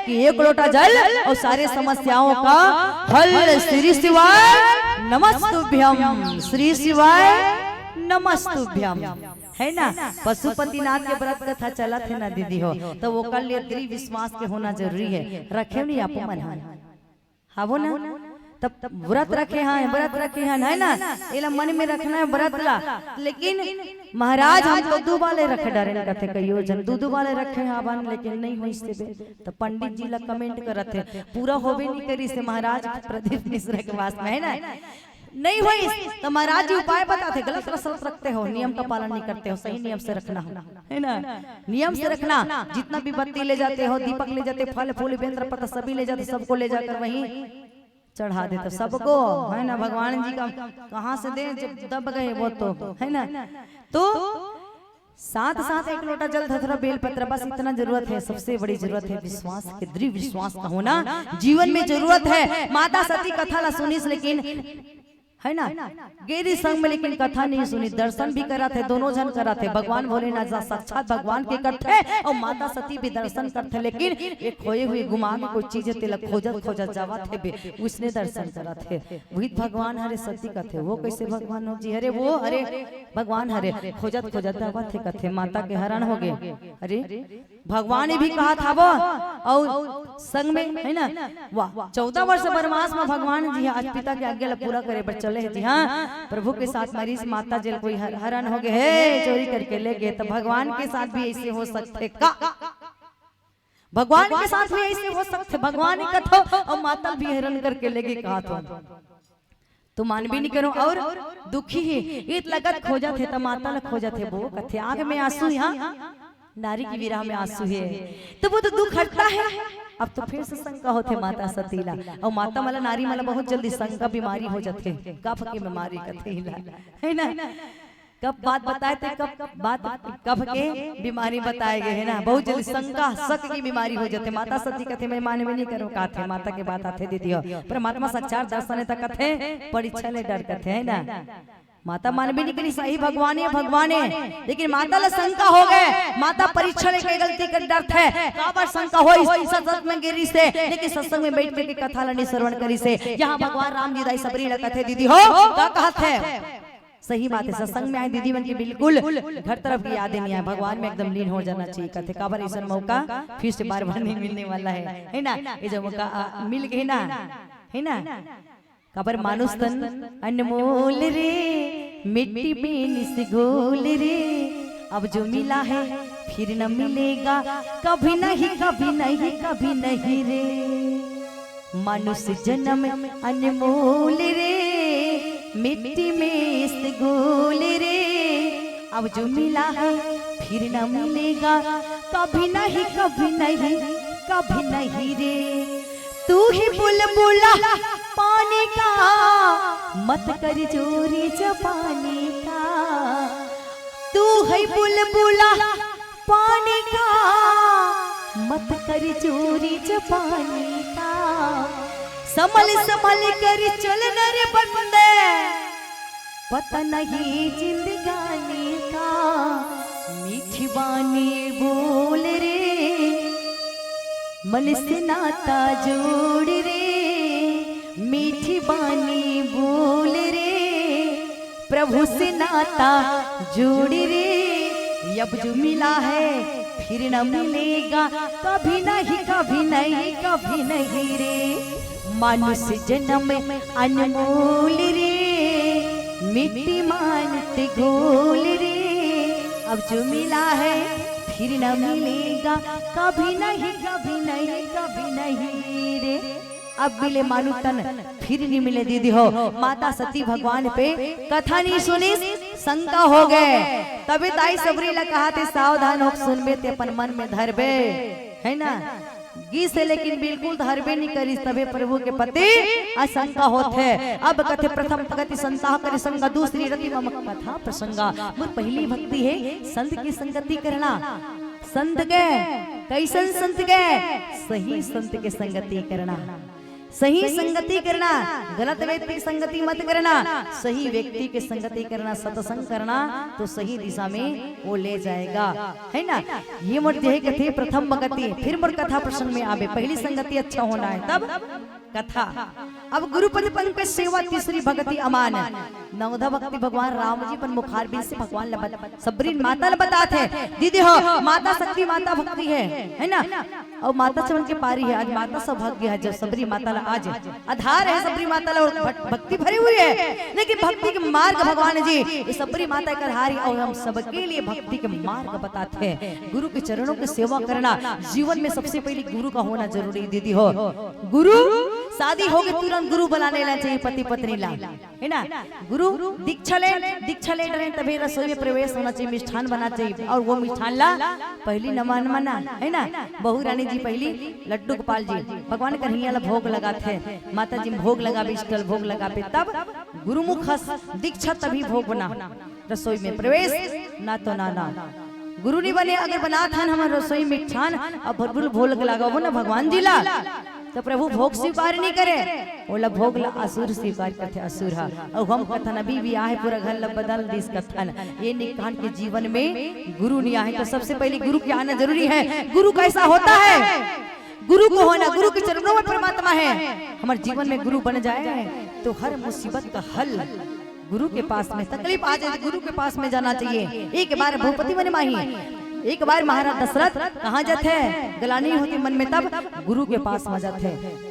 कि एक लोटा जल और सारे समस्याओं का हल। श्री शिवाय नमस्तुभ्यम, श्री शिवाय नमस्तुभ्यम, है ना। पशुपतिनाथ के व्रत कथा चला थे ना दीदी हो, तो वो कल दृढ़ विश्वास के होना जरूरी है। रखे नहीं आप मन हाँ वो ना तब व्रत रखे हैं व्रत रखे हैं है ना, इला मन में रखना है व्रत ला। लेकिन महाराज हम तो दो वाले रखे डरे कथे कहियो जन दो वाले रखे हैं आवन, लेकिन नहीं हो इससे तो पंडित जी ला कमेंट करते पूरा होबे नहीं करी से महाराज प्रदीप मिश्रा के पास में है ना नहीं हुई तो महाराज जी उपाय बताते गलत रसत रखते हो, नियम का पालन नहीं करते हो, सही नियम से रखना है ना, नियम से रखना। जितना भी बत्ती ले जाते हो दीपक ले जाते फल फूल बेंद्र पत्ता सभी ले जाते, सबको ले जाकर वहीं चढ़ा देते सबको है ना। भगवान जी का कहाँ से दे जब दब गए वो तो है ना। तो साथ साथ एक लोटा जल धतुरा बेलपत्र बस इतना जरूरत है। सबसे बड़ी जरूरत है विश्वास के, दृढ़ विश्वास का होना जीवन में जरूरत है। माता सती कथा ला सुनीस लेकिन है ना गेरी संग में, लेकिन कथा नहीं सुनी, दर्शन भी करा थे दोनों जन करा थे। भगवान भोलेनाथ साक्षात भगवान के करते और माता सती भी दर्शन करते, लेकिन एक खोए हुए गुमा में कोई चीज तिलक खोजत खोजत जावा थे उसने दर्शन करा थे। वही भगवान हरे सती कथे वो कैसे भगवान हो जी हरे वो हरे भगवान हरे खोजत खोजत जावा थे कथे माता के हरण हो गए। अरे भगवान ने भी कहा था वो और संग में है ना 14 वर्ष वनवास में भगवान जी आज पिता के आज्ञा पूरा करे पर चले जी हाँ। प्रभु के साथ मरीज माता जेल कोई हरण हो गए है चोरी करके ले गए, तो भगवान के साथ भी ऐसे हो सकते का? भगवान के साथ भी ऐसे हो सकते? भगवान ही कथो और माता भी हरण करके ले गए कहा तो तो मान भी नहीं करो और दुखी है इत लगत खोजा थे त माता ल खोजा थे वो कथे आग में आंसू यहाँ नारी की विरह में आंसू है तो वो तो दुख हटता है। अब तो फिर से शंका होते माता सतीला और माता मला नारी मला बहुत जल्दी शंका बीमारी हो जाते कफ की बीमारी कथेला है ना कब बात बताए थे कब बात कब के बीमारी बताए गए है ना बहुत जल्दी शंका शक की बीमारी हो जाते माता सती कथे मैं माने में नहीं करो का थे माता के बात आते दीदी हो पर महात्मा साक्षात दर्शन तक कथे परीक्षा ले डर कथे है ना माता मान भी नहीं करी सही भगवान है लेकिन माता ला शंका हो गए माता परीक्षा लेके गलती कर डर थे काबर शंका हो इस सत्संग में गिरी से लेकिन सत्संग में बैठ के कथा लनी श्रवण करी से यहाँ भगवान राम जी दाई सबरी ला कथे दीदी हो का कहत है सही बात है सत्संग में आए दीदी बन के बिल्कुल घर तरफ की यादें नहीं आए भगवान में एकदम लीन हो जाना चाहिए कथे काबर ऐसा मौका फिर से बार बार नहीं मिलने वाला है ना ये जो मौका मिल गए ना है ना काबर मानुष तन अनमोल रे मिट्टी में से घोल रे अब जो मिला है फिर न मिलेगा कभी नहीं कभी नहीं कभी नहीं रे मनुष्य जन्म अनमोल रे मिट्टी में से घोल रे अब जो मिला है फिर न मिलेगा कभी नहीं कभी नहीं कभी नहीं रे तू ही बुलबुला पानी का मत कर चोरी जबानी का तू है बुलबुला पानी का मत कर चोरी जबानी का संभल संभल कर चल रे बंदे पता नहीं जिंदगानी का मीठी बानी बोल रे मन से नाता जोड़ रे मीठी बानी बोल रे प्रभु से नाता जोड़ रे अब जो मिला है फिर न मिलेगा कभी नहीं कभी नहीं कभी नहीं रे मनुष्य जन्म अनमोल रे मिट्टी मानते घोल रे अब जो मिला है फिर न मिलेगा कभी नहीं कभी नहीं कभी नहीं रे अब मिले मालू तन फिर नहीं मिले दीदी हो माता सती भगवान पे कथा नहीं सुनी शंका हो गए तभी ताई सबरी ला कहा थे सावधान हो सुनबे ते अपन मन में धरबे है ना गी से लेकिन बिल्कुल धरबे नहीं करी तबे प्रभु के पति आशंका होते अब कथे प्रथम गति संताह करे संगा दूसरी रति मम कथा प्रसंगा मुर पहली भक्ति है संत की संगति करना संत के कैसन संत के सही संत के संगति करना सही संगति करना गलत व्यक्ति की संगति मत करना सही व्यक्ति के संगति करना सत्संग करना तो सही दिशा में वो ले जाएगा है ना ये मूर्ति है कथे प्रथम गति फिर मोर कथा प्रसंग में आवे पहली संगति अच्छा होना है तब कथा अब गुरुपद पंकज सेवा तीसरी भक्ति अमान नवधा भक्ति भगवान राम जी पर मुखारबिन से भगवान सबरी माता ल बताते दीदी हो माता शक्ति माता भक्ति है ना और माता चमन के पारी है आज माता सौभाग्य है जब सबरी माता आज आधार है सबरी माता और भक्ति भरी हुई है लेकिन भक्ति के मार्ग भगवान जी ये सबरी माता का हारी और हम सबके लिए भक्ति के मार्ग बताते हैं गुरु के चरणों की सेवा करना जीवन में सबसे पहले गुरु का होना जरूरी दीदी हो गुरु शादी हो गई तुरंत गुरु बनाने ला चाहिए पति पत्नी ला है ना गुरु दीक्षा ले रहे तभी रसोई में प्रवेश होना चाहिए मिष्ठान बना चाहिए और वो मिष्ठान ला पहली नमन मना है ना बहू रानी जी पहली लड्डू गोपाल जी भगवान कन्हैया ला भोग लगाते माता जी भोग लगा स्टल भोग लगा पे तब गुरुमुख दीक्षा तभी भोग बना रसोई में प्रवेश ना तो ना गुरु नहीं बने अगर बना था हमारे रसोई मिठान अब भरपूर भोग लगाओ ना भगवान जी ला तो प्रभु भोग स्वीकार नहीं करे बोला भोग ला असुर स्वीकार करते असुर और हम कथन अभी भी आए पूरा घर ला बदल दिस कथन ये निकान के जीवन में गुरु नहीं आए तो सबसे पहले गुरु के आना जरूरी है गुरु कैसा होता है गुरु को होना गुरु के चरणों में परमात्मा है हमारे जीवन में गुरु बन जाए तो हर मुसीबत का हल गुरु के पास में तकलीफ आ जाए गुरु के पास में जाना चाहिए एक बार भूपति बने माही एक बार महाराज दशरथ कहाँ जाते गलानी होती मन में तब गुरु के पास में जाते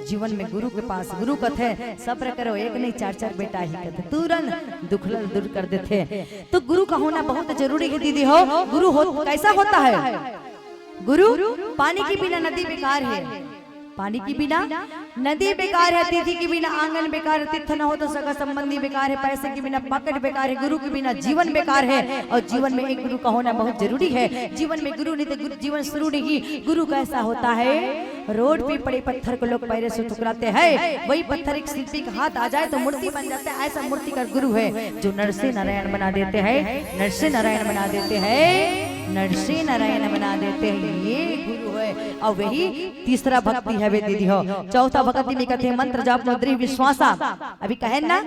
जीवन में गुरु के पास गुरु कथे सब्र करो एक नहीं चार चार बेटा ही कहते तुरंत दुख दूर कर देते तो गुरु का होना बहुत जरूरी है दीदी हो गुरु हो कैसा होता है गुरु पानी के बिना नदी बेकार है पानी की बिना नदी बेकार है, तिथि के बिना आंगन बेकार है, तीर्थ न हो तो सगा संबंधी बेकार है, पैसे के बिना पकड़ बेकार है, गुरु के बिना जीवन बेकार है। और जीवन में एक गुरु का होना बहुत जरूरी है। जीवन में गुरु नहीं तो जीवन शुरू नहीं। गुरु कैसा होता है? रोड पे पड़े पत्थर को लोग पैरे से ठुकराते हैं, वही पत्थर एक शिल्पी का हाथ आ जाए तो मूर्ति बन जाता है। ऐसा मूर्ति का गुरु है जो नर से नारायण बना देते हैं, नर से नारायण बना देते हैं, नर से नारायण बना देते हैं, ये गुरु है। और वही तीसरा भक्ति है वे दीदी हो। चौथा भक्ति में कहते हैं मंत्र जाप में दृढ़ विश्वासा। अभी कहे ना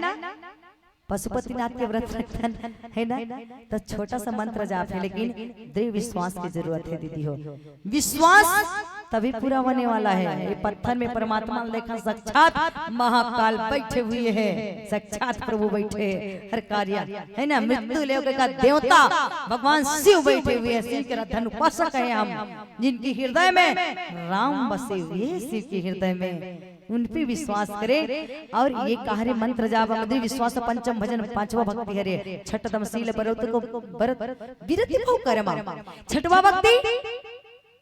पशुपतिनाथ के व्रत रखन है ना, तो छोटा सा मंत्र जाप है, लेकिन दृढ़ विश्वास की जरूरत है दीदी हो। विश्वास तभी पूरा होने वाला है। ये पत्थर में परमात्मा लेखा साक्षात महाकाल बैठे हुए हैं, साक्षात प्रभु बैठे हैं, हर कार्य है ना। मृत्यु लेके का देवता भगवान शिव बैठे हुए हैं, शिव के धन उपासक है हम, जिनकी हृदय में राम बसे हुए, शिव के हृदय में, उन पे विश्वास करे। और ये कहा मंत्र जाप मध्य विश्वास पंचम भजन पांचवा भक्ति हरे छठतम शील बरत को बरत विरति को कर्म। छठवा भक्ति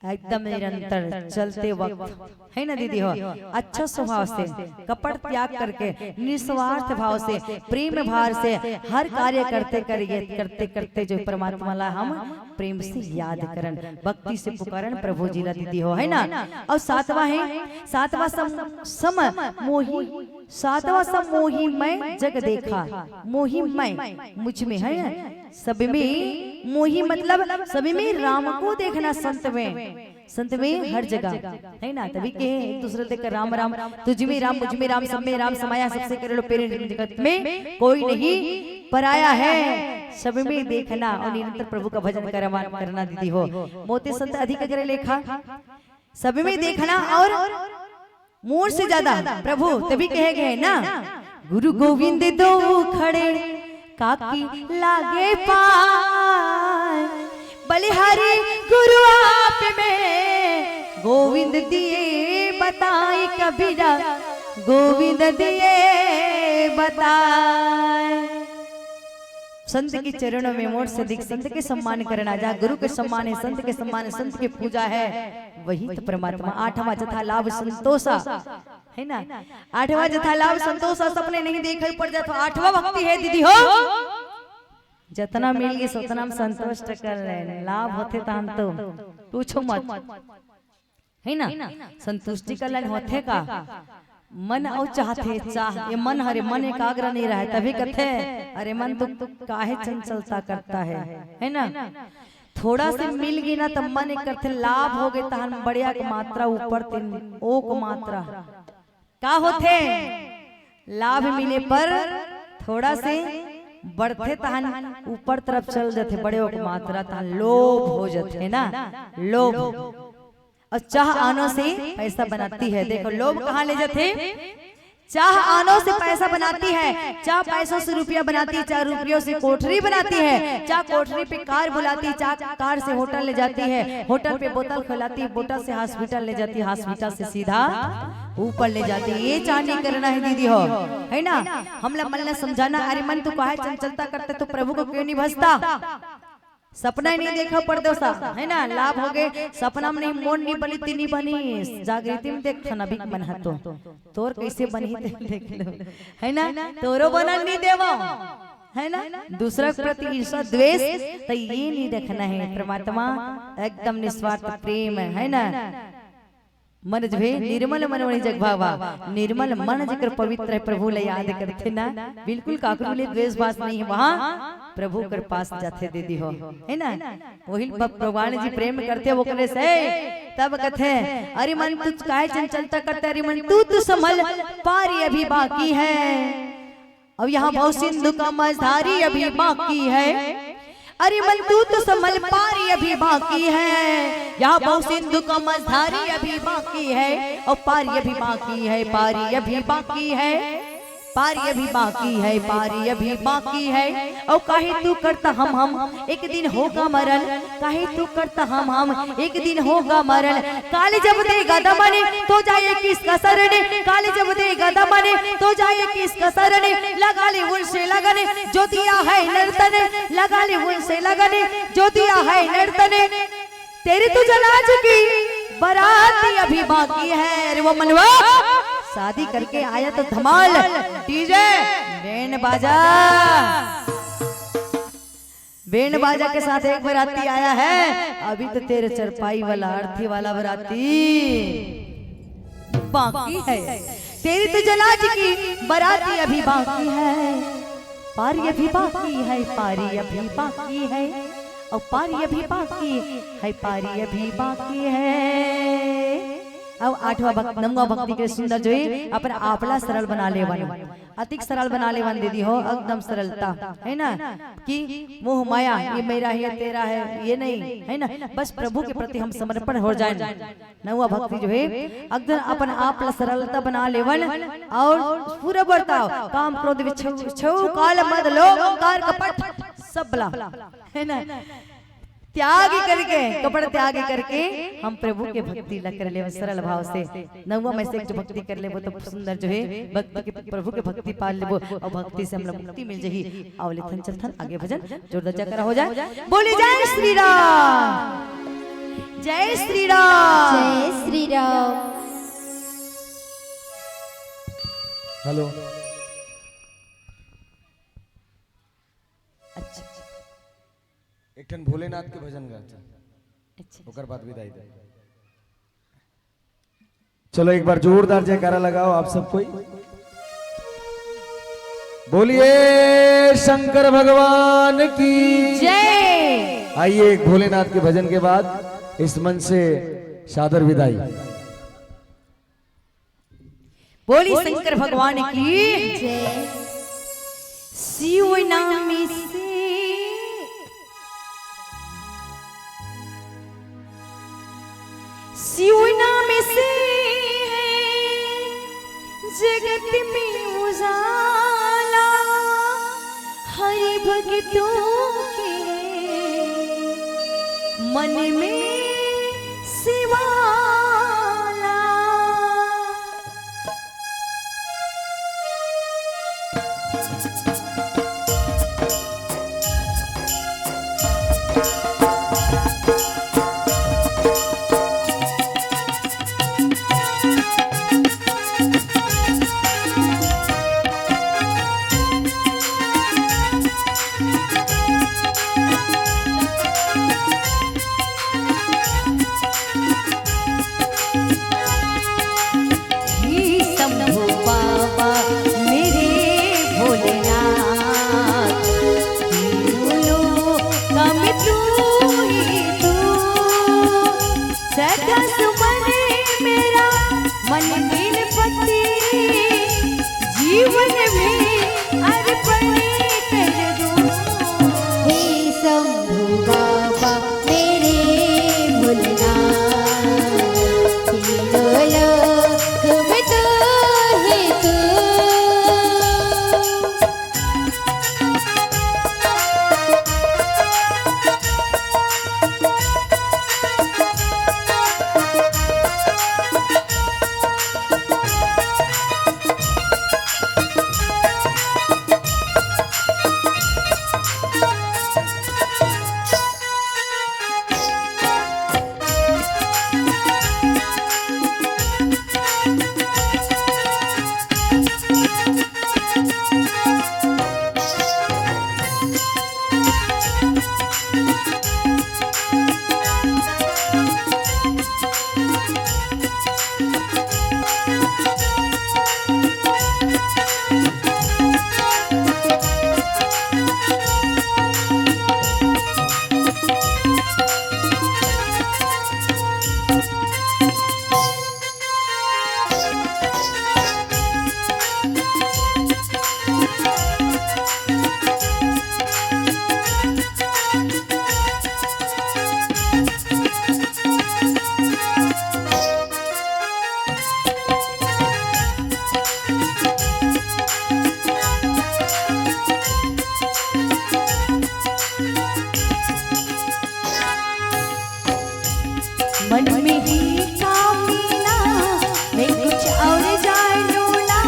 एकदम निरंतर चलते वक्त है ना दीदी हो, अच्छा स्वभाव से, कपट त्याग करके, निस्वार्थ भाव से, प्रेम भाव से हर कार्य करते करते करते जो परमात्मा ला हम प्रेम से याद करन, भक्ति से पुकारन प्रभु जी ला दीदी हो, है ना। और सातवां है, सातवां सम मोही, सातवां सम मोही मैं जग देखा, मोही मैं मुझ में है ना, सब में मोही मतलब सभी में राम को देखना, संत में हर जगह है ना। तभी के एक दूसरे देख राम राम, तुझ में राम मुझ में राम, सब में राम समाया, सबसे करे लो पेरे जगत में कोई नहीं पराया है, सब में देखना और निरंतर प्रभु का भजन करना दीदी हो। मोती संत अधिक करे लेखा, सब में देखना और मोर से ज्यादा प्रभु। तभी कहे गए ना गुरु गोविंद दो खड़े काकी लागे पाए, बलिहारी गुरु आप में गोविंद दिए बताए, कबीरा गोविंद दिए बताए। संत के चरणों में मोर से अधिक संत के सम्मान करना, जहाँ गुरु के सम्मान है, संत के सम्मान है, संत की पूजा है, वही तो परमात्मा। आठवां जथा लाभ संतोषा है ना, आठवां जथा लाभ संतोषा, सपने नहीं देखे पड़ जाए तो आठवां भक्ति है दीदी हो। जितना मिल गई उतना संतुष्ट कर ले, लाभ होते तान तो पूछो मत है ना। संतुष्टि कर लेन होते का मन और चाहते चाह, ये मन हरे मन एकाग्र नहीं रहे, तभी कहते अरे मन तो काहे चंचलता करता है ना। थोड़ा से मिल गई ना तो मन एक करते लाभ हो गए, तहन बढ़िया की मात्रा ऊपर तीन ओ को मात्रा का होते, लाभ मिले पर थोड़ा से बढ़ते तहन ऊपर तरफ चल जाते, बड़े की मात्रा तहन लोभ हो जाते ना, लोभ। और चाह आनों से पैसा बनाती है, देखो लोभ कहाँ ले जाते, चाह आनों से पैसा बनाती है, चाह पैसों से रुपया बनाती है, चाह रुपयों से कोठरी बनाती है, चाह कोठरी पे कार बुलाती है, चाह कार से होटल ले जाती है, होटल पे बोतल खिलाती है, बोतल से हॉस्पिटल ले जाती है, हॉस्पिटल से सीधा ऊपर ले जाती है। ये चाह नहीं करना है दीदी हो, है ना। हम लोग मन समझाना, अरे मन तो काहे चंचलता करते, तो प्रभु को क्यों नहीं भजता, सपना ही नहीं देखा पड़ते सा है ना। लाभ हो गए सपना में नहीं, मोन नहीं बनी तीनी बनी, जागृति में देख ना भी बन तो तोर कैसे बनी देख लो है ना, तोरो बना नहीं देवा है ना। दूसरा प्रति ईर्ष्या द्वेष तो ये नहीं रखना है, परमात्मा एकदम निस्वार्थ प्रेम है ना। मन जो है निर्मल मन वाली जग भावा, निर्मल मन जिक्र पवित्र है, प्रभु ले याद करते ना, बिल्कुल काकरू ले द्वेष भास नहीं है, वहाँ प्रभु कर पास जाते दीदी हो, है ना। वही भगवान जी प्रेम करते वो करे से, तब कहते हैं अरे मन तू काहे चंचलता करता, अरे मन तू तो संभल पारी अभी बाकी है, अब यहाँ भव सिंधु का मझधारी अभी बाकी है, अरे मन तू तो संभल पारी अभी बाकी है, यहाँ भव सिंधु का मझधारी अभी बाकी है, और पारी अभी बाकी है, पारी अभी बाकी है, पारी अभी बाकी है, पारी अभी बाकी है। और काहे तू करता हम एक दिन होगा मरण, काहे तू करता हम एक दिन होगा मरण, काले जब देगा दमन तो जाए किसका शरण, काले जब देगा दमन तो जाए किसका शरण, लगा ले उनसे लगन जो दिया है नर्तन, लगा ले उनसे लगन जो दिया है नर्तन, तेरी तो जला चुकी बाराती अभी बाकी है। अरे वो मनवा शादी करके आया तो धमाल, डीजे बैंड बाजा, बैंड बाजा के साथ एक बाराती आया है। अभी तो तेरे चरपाई वाला अर्थी वाला बाराती बाकी है। तेरी तो जनाज की बाराती अभी बाकी है, पारी अभी बाकी है, पारी अभी बाकी है, और पारी अभी बाकी है, पारी अभी बाकी है। अब आठवां भक्त नववा भक्ति के सुंदर जो है अपन आपला सरल बना ले वन, अतिक सरल बना ले वन दीदी हो, एकदम सरलता है ना, कि मोह माया ये मेरा है ये तेरा है ये नहीं है ना, बस प्रभु के प्रति हम समर्पण हो जाए। नववा भक्ति जो है एकदम अपन आपला सरलता बना ले वन, और पूरा बर्ताव काम क्रोध विच्छौ काल मद लोभ अहंकार कपट सब बला है ना, त्याग करके कपड़ त्याग करके हम प्रभु के भक्ति ल कर ले सरल भाव से। नववा में से जो भक्ति कर ले वो तो सुंदर जो है भक्ति के प्रभु के भक्ति पाल ले वो, और भक्ति से हम लोग मुक्ति मिल जाएगी। आवले थन चल थन आगे भजन जोरदार जयकार हो जाए। बोले जय श्री राम, जय श्री राम, जय श्री राम। हेलो अच्छा एक ठन भोलेनाथ के भजन गाता, अच्छा ओकर बाद विदाई दे। चलो एक बार जोरदार जयकारा लगाओ आप सब कोई। बोलिए शंकर भगवान की जय। आइए एक भोलेनाथ के भजन के बाद इस मन से सादर विदाई। बोली शंकर भगवान की जय। शिव नाम से शिव नाम से है जगत में उजाला, हरि भक्तों के मन में शिवाला। मन में ही कामना मैं कुछ और जानू ना,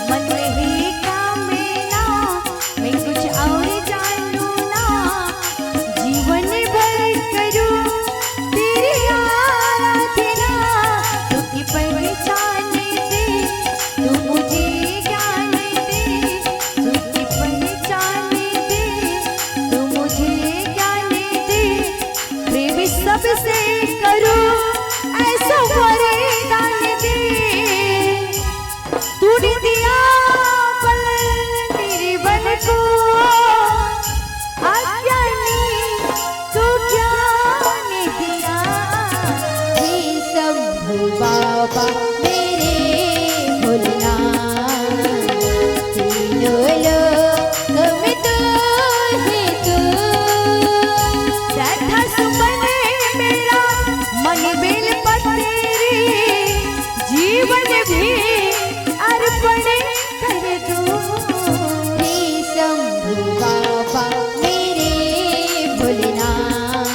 मन में ही कामना मैं कुछ और जानू ना, जीवन भर करूं तेरी आराधना। बाबा मेरे भोलेनाथ, तीनों लोक में तू ही तू। बैठा सुमन मेरा मन बेल पतेरी, जीवन भी अर्पण कर दूं। हे शंभु बाबा मेरे भोलेनाथ,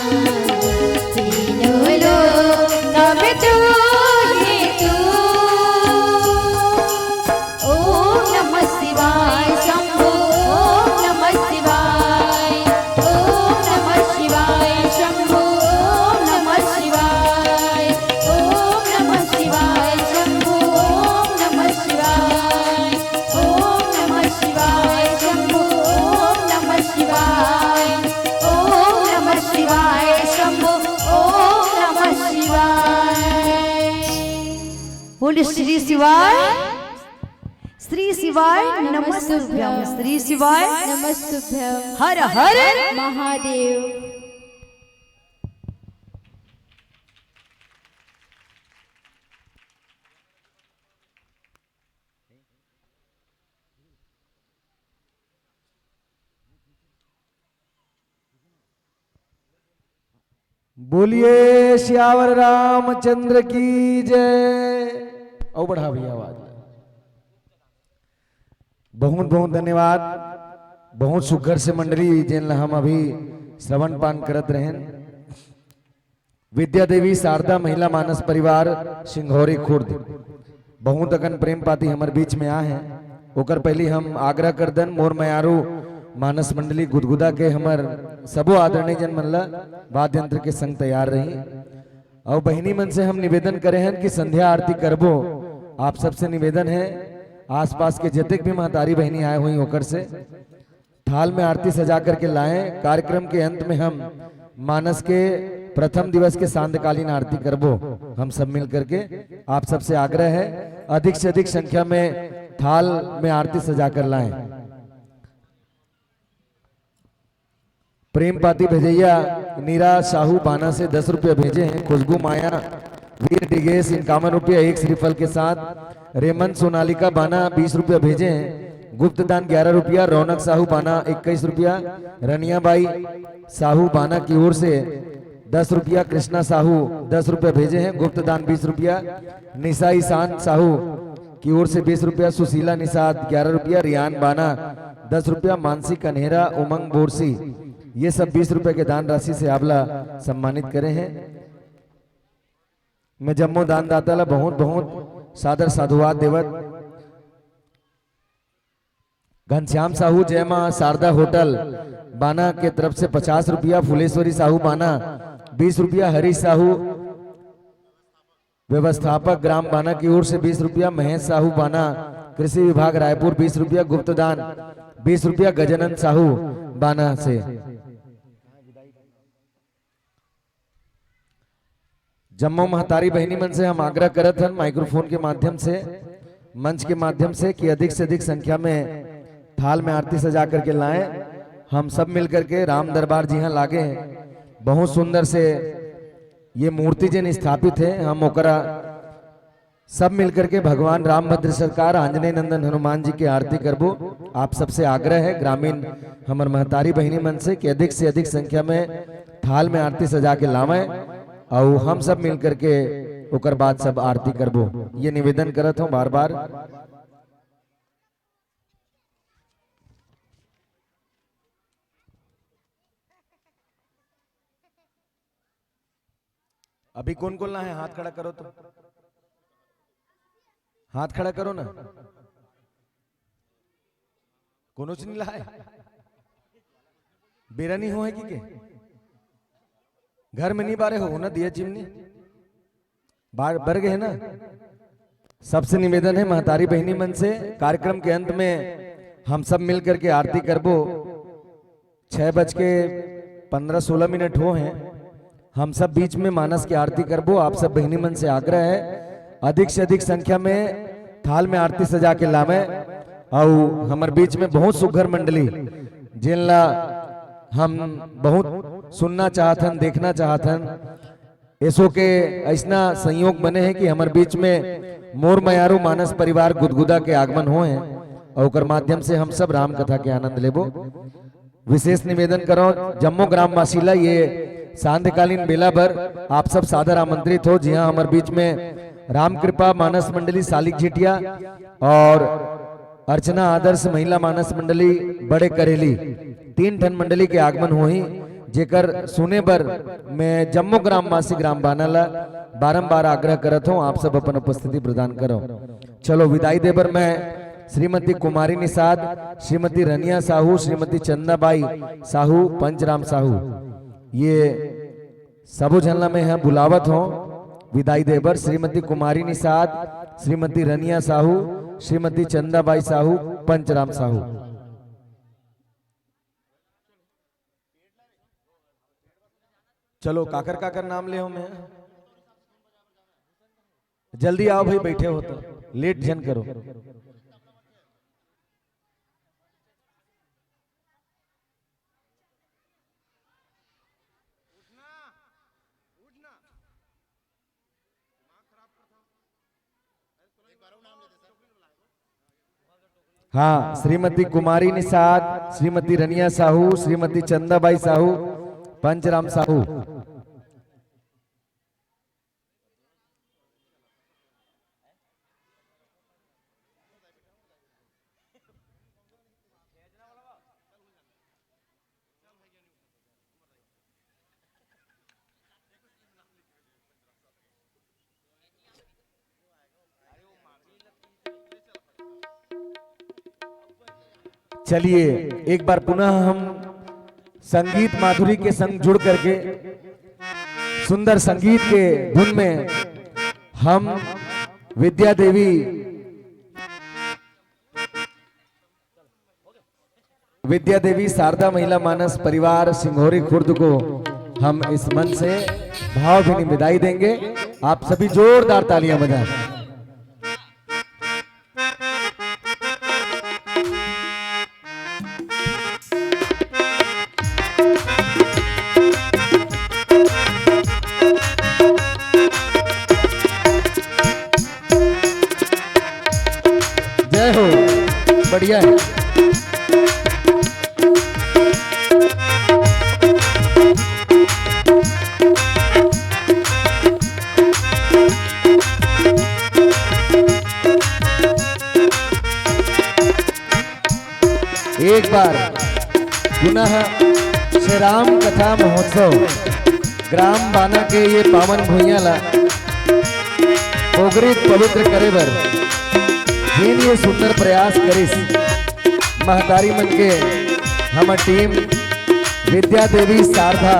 तीनों लोक में तू ही तू। ओम नमः शिवाय शंभु, ओम नमः शिवाय, ओम नमः शिवाय शंभु, ओम नमः शिवाय, ओम नमः शिवाय शंभु, ओम नमः शिवाय, ओम नमः शिवाय शंभु, ओम नमः शिवाय, ओम नमः शिवाय शंभु, ओम नमः शिवाय। बोल श्री शिवाय, श्री शिवाय नमस्तुभ्यं, श्री शिवाय नमस्तुभ्यं हर हर महादेव। बोलिए श्यावर रामचंद्र की जय। और बढ़ा भैया आवाज। बहुत बहुत धन्यवाद। बहुत सुघर से मंडली जिन हम अभी श्रवण पान करत रहें। विद्या देवी शारदा महिला मानस परिवार सिंघौरी खुर्द बहुत अगन प्रेम पाती हमारे बीच में आ हैं। ओकर पहली हम आग्रह कर दन मोर मयारू मानस मंडली गुदगुदा के हमर सबो आदरणीय जन मनला वाद्य यंत्र के संग तैयार रही। और बहिनी मन से हम निवेदन करे हैं कि संध्या आरती करबो। आप सबसे निवेदन है आसपास के जितने भी महतारी बहनी आए हुई होकर से थाल में आरती सजा करके लाएं। कार्यक्रम के अंत में हम मानस के प्रथम दिवस के सांध्यकालीन आरती करबो हम सब मिल करके। आप सबसे आग्रह है अधिक से अधिक संख्या में थाल में आरती सजा कर लाएं। प्रेम पाती भेजैया नीरा साहू बाना से 10 रुपये भेजे हैं। खुशबू माया वीर डिगेस 51 रुपया एक श्रीफल के साथ। रेमन सोनालिका बाना 20 रुपया भेजे हैं। गुप्त दान 11 रुपया। रौनक साहू बाना 21 रुपया। रनिया बाई साहू बाना की ओर से 10 रुपया। कृष्णा साहू 10 रुपया भेजे हैं। गुप्त दान 20 रुपया। निशा ईशान साहू की ओर से 20 रुपया। सुशीला निषाद 11 रुपया। रियान बाना 10 रुपया। मानसी कन्हेरा उमंग बोरसी ये सब 20 रुपए के दान राशि से आबला सम्मानित करे हैं। मैं जम्मो दानदाता ला बहुत बहुत सादर साधुवाद देवत। घनश्याम साहू जय मां शारदा होटल बाना के तरफ से 50 रुपया। फुलेश्वरी साहू बाना 20 रुपया। हरीश साहू व्यवस्थापक ग्राम बाना की ओर से 20 रुपया। महेश साहू बाना कृषि विभाग रायपुर 20 रुपया। गुप्त दान 20 रुपया। गजानंद साहू बाना से। जम्मू महतारी बहनी मन से हम आग्रह करत हन माइक्रोफोन के माध्यम से मंच के माध्यम से कि अधिक से अधिक संख्या में थाल में आरती सजा करके लाएं। हम सब मिल करके राम दरबार जी हाँ लागे हैं। बहुत सुंदर से ये मूर्ति जिन स्थापित है। हम ओकरा सब मिलकर के भगवान रामभद्र सरकार आंजनेय नंदन हनुमान जी की आरती करबो। आप सबसे आग्रह है ग्रामीण हमर महतारी बहनी मन से कि अधिक से अधिक संख्या में थाल में आरती सजा के लावें और हम सब मिल करके ओकर बाद सब आरती करबो। ये निवेदन करत हूं बार बार। अभी कौन कौन ला है हाथ खड़ा करो तो हाथ खड़ा करो ना। कोनो नहीं ला है बेरा नहीं हो है कि के घर में नहीं बारे हो ना दिया चिमनी बार बर गए ना। सबसे निवेदन है महतारी बहनी मन से कार्यक्रम के अंत में हम सब मिल करके आरती करबो। 6:15-16 हो हैं। हम सब बीच में मानस की आरती करबो। आप सब बहनी मन से आग्रह है अधिक से अधिक संख्या में थाल में आरती सजा के लावे। और हमारे बीच में बहुत सुघर मंडली जिनला हम बहुत सुनना चाहतन देखना चाहतन। ऐसो के ऐसा संयोग बने हैं कि हमारे बीच में मोर मयारू मानस परिवार गुदगुदा के आगमन हुए हैं और ओकर माध्यम से हम सब राम कथा के आनंद लेबो। विशेष निवेदन करो जम्मू ग्राम वासीला ये सांध्यकालीन बेला भर आप सब सादर आमंत्रित हो। जी हाँ, हमारे बीच में राम कृपा मानस मंडली सालिक झिटिया और अर्चना आदर्श महिला मानस मंडली बड़े करेली 3 ठन मंडली के आगमन हुई, जेकर सुने बर मैं जम्मू ग्राम वासी ग्राम बानाला बारंबार आग्रह करत हूँ आप सब अपन उपस्थिति प्रदान करो। चलो विदाई देबर मैं श्रीमती कुमारी निषाद, श्रीमती रनिया साहू, श्रीमती चंदाबाई साहू, पंचराम साहू, ये सबो झलना में है बुलावत हो विदाई देबर। श्रीमती कुमारी निषाद, श्रीमती रनिया साहू, श्रीमती चंदाबाई साहू, पंचराम साहू। चलो काकर काकर नाम ले हो, मैं जल्दी आओ भाई, बैठे हो तो लेट जन करो। हाँ, श्रीमती कुमारी निषाद, श्रीमती रनिया साहू, श्रीमती चंदाबाई साहू, पंचराम साहू। चलिए एक बार पुनः हम संगीत माधुरी के संग जुड़ करके सुंदर संगीत के धुन में हम विद्या देवी शारदा महिला मानस परिवार सिंघोरी खुर्द को हम इस मन से भावभीनी विदाई देंगे। आप सभी जोरदार तालियां बजाएं। जय हो, बढ़िया है। एक बार पुनः श्री राम कथा महोत्सव ग्राम बाना के ये पावन भुइयां ला पोगरित पवित्र करे बर जिन ये सुंदर प्रयास करिस महतारी मन के हम टीम विद्या देवी शारदा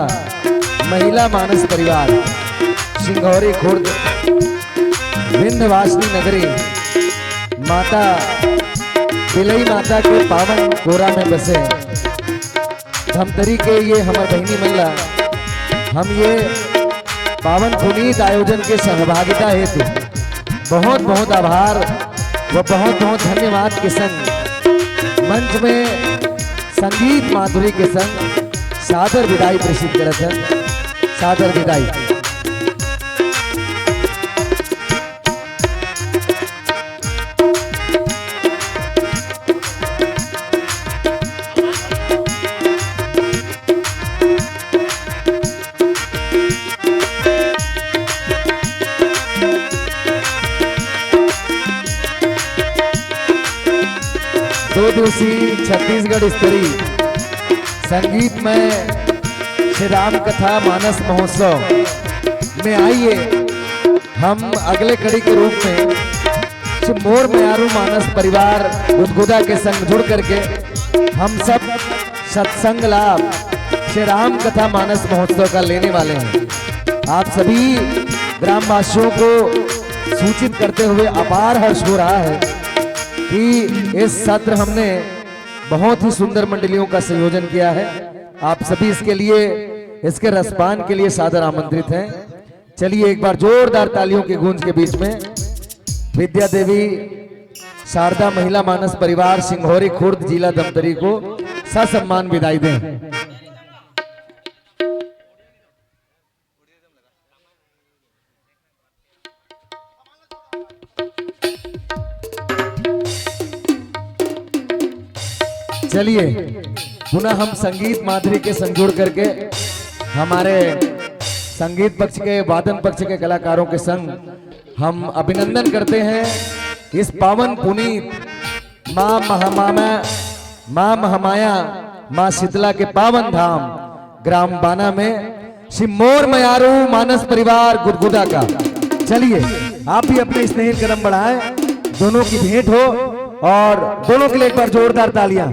महिला मानस परिवार सिंघोरी खुर्द विंध्यवासिनी नगरी माता बिलई माता के पावन कोरा में बसे धमतरी के ये हमार बहनी महिला हम ये पावन पुनीत आयोजन के सहभागिता हेतु बहुत बहुत आभार व बहुत बहुत धन्यवाद के संग मंच में संगीत माधुरी के संग सादर विदाई प्रेषित करत हैं। सादर विदाई। दो दिवसीय छत्तीसगढ़ स्तरीय संगीत में श्री राम कथा मानस महोत्सव में आइए हम अगले कड़ी के रूप में श्री मोर मयारू मानस परिवार गुदगुदा के संग जुड़ करके हम सब सत्संग लाभ श्री राम कथा मानस महोत्सव का लेने वाले हैं। आप सभी ग्रामवासियों को सूचित करते हुए अपार हर्ष हो रहा है कि इस सत्र हमने बहुत ही सुंदर मंडलियों का संयोजन किया है। आप सभी इसके लिए इसके रसपान के लिए सादर आमंत्रित हैं। चलिए एक बार जोरदार तालियों की गूंज के बीच में विद्या देवी शारदा महिला मानस परिवार सिंघोरी खुर्द जिला धमतरी को ससम्मान विदाई दें। चलिए पुनः हम संगीत माधुरी के संजोड़ करके हमारे संगीत पक्ष के वादन पक्ष के कलाकारों के संग हम अभिनंदन करते हैं इस पावन पुनीत माँ महामाया माँ शीतला के पावन धाम ग्राम बाना में श्री मोर मयारू मानस परिवार गुदगुदा का। चलिए आप भी अपने स्नेहित कदम बढ़ाएं, दोनों की भेंट हो और दोनों के लिए एक बार जोरदार तालियां।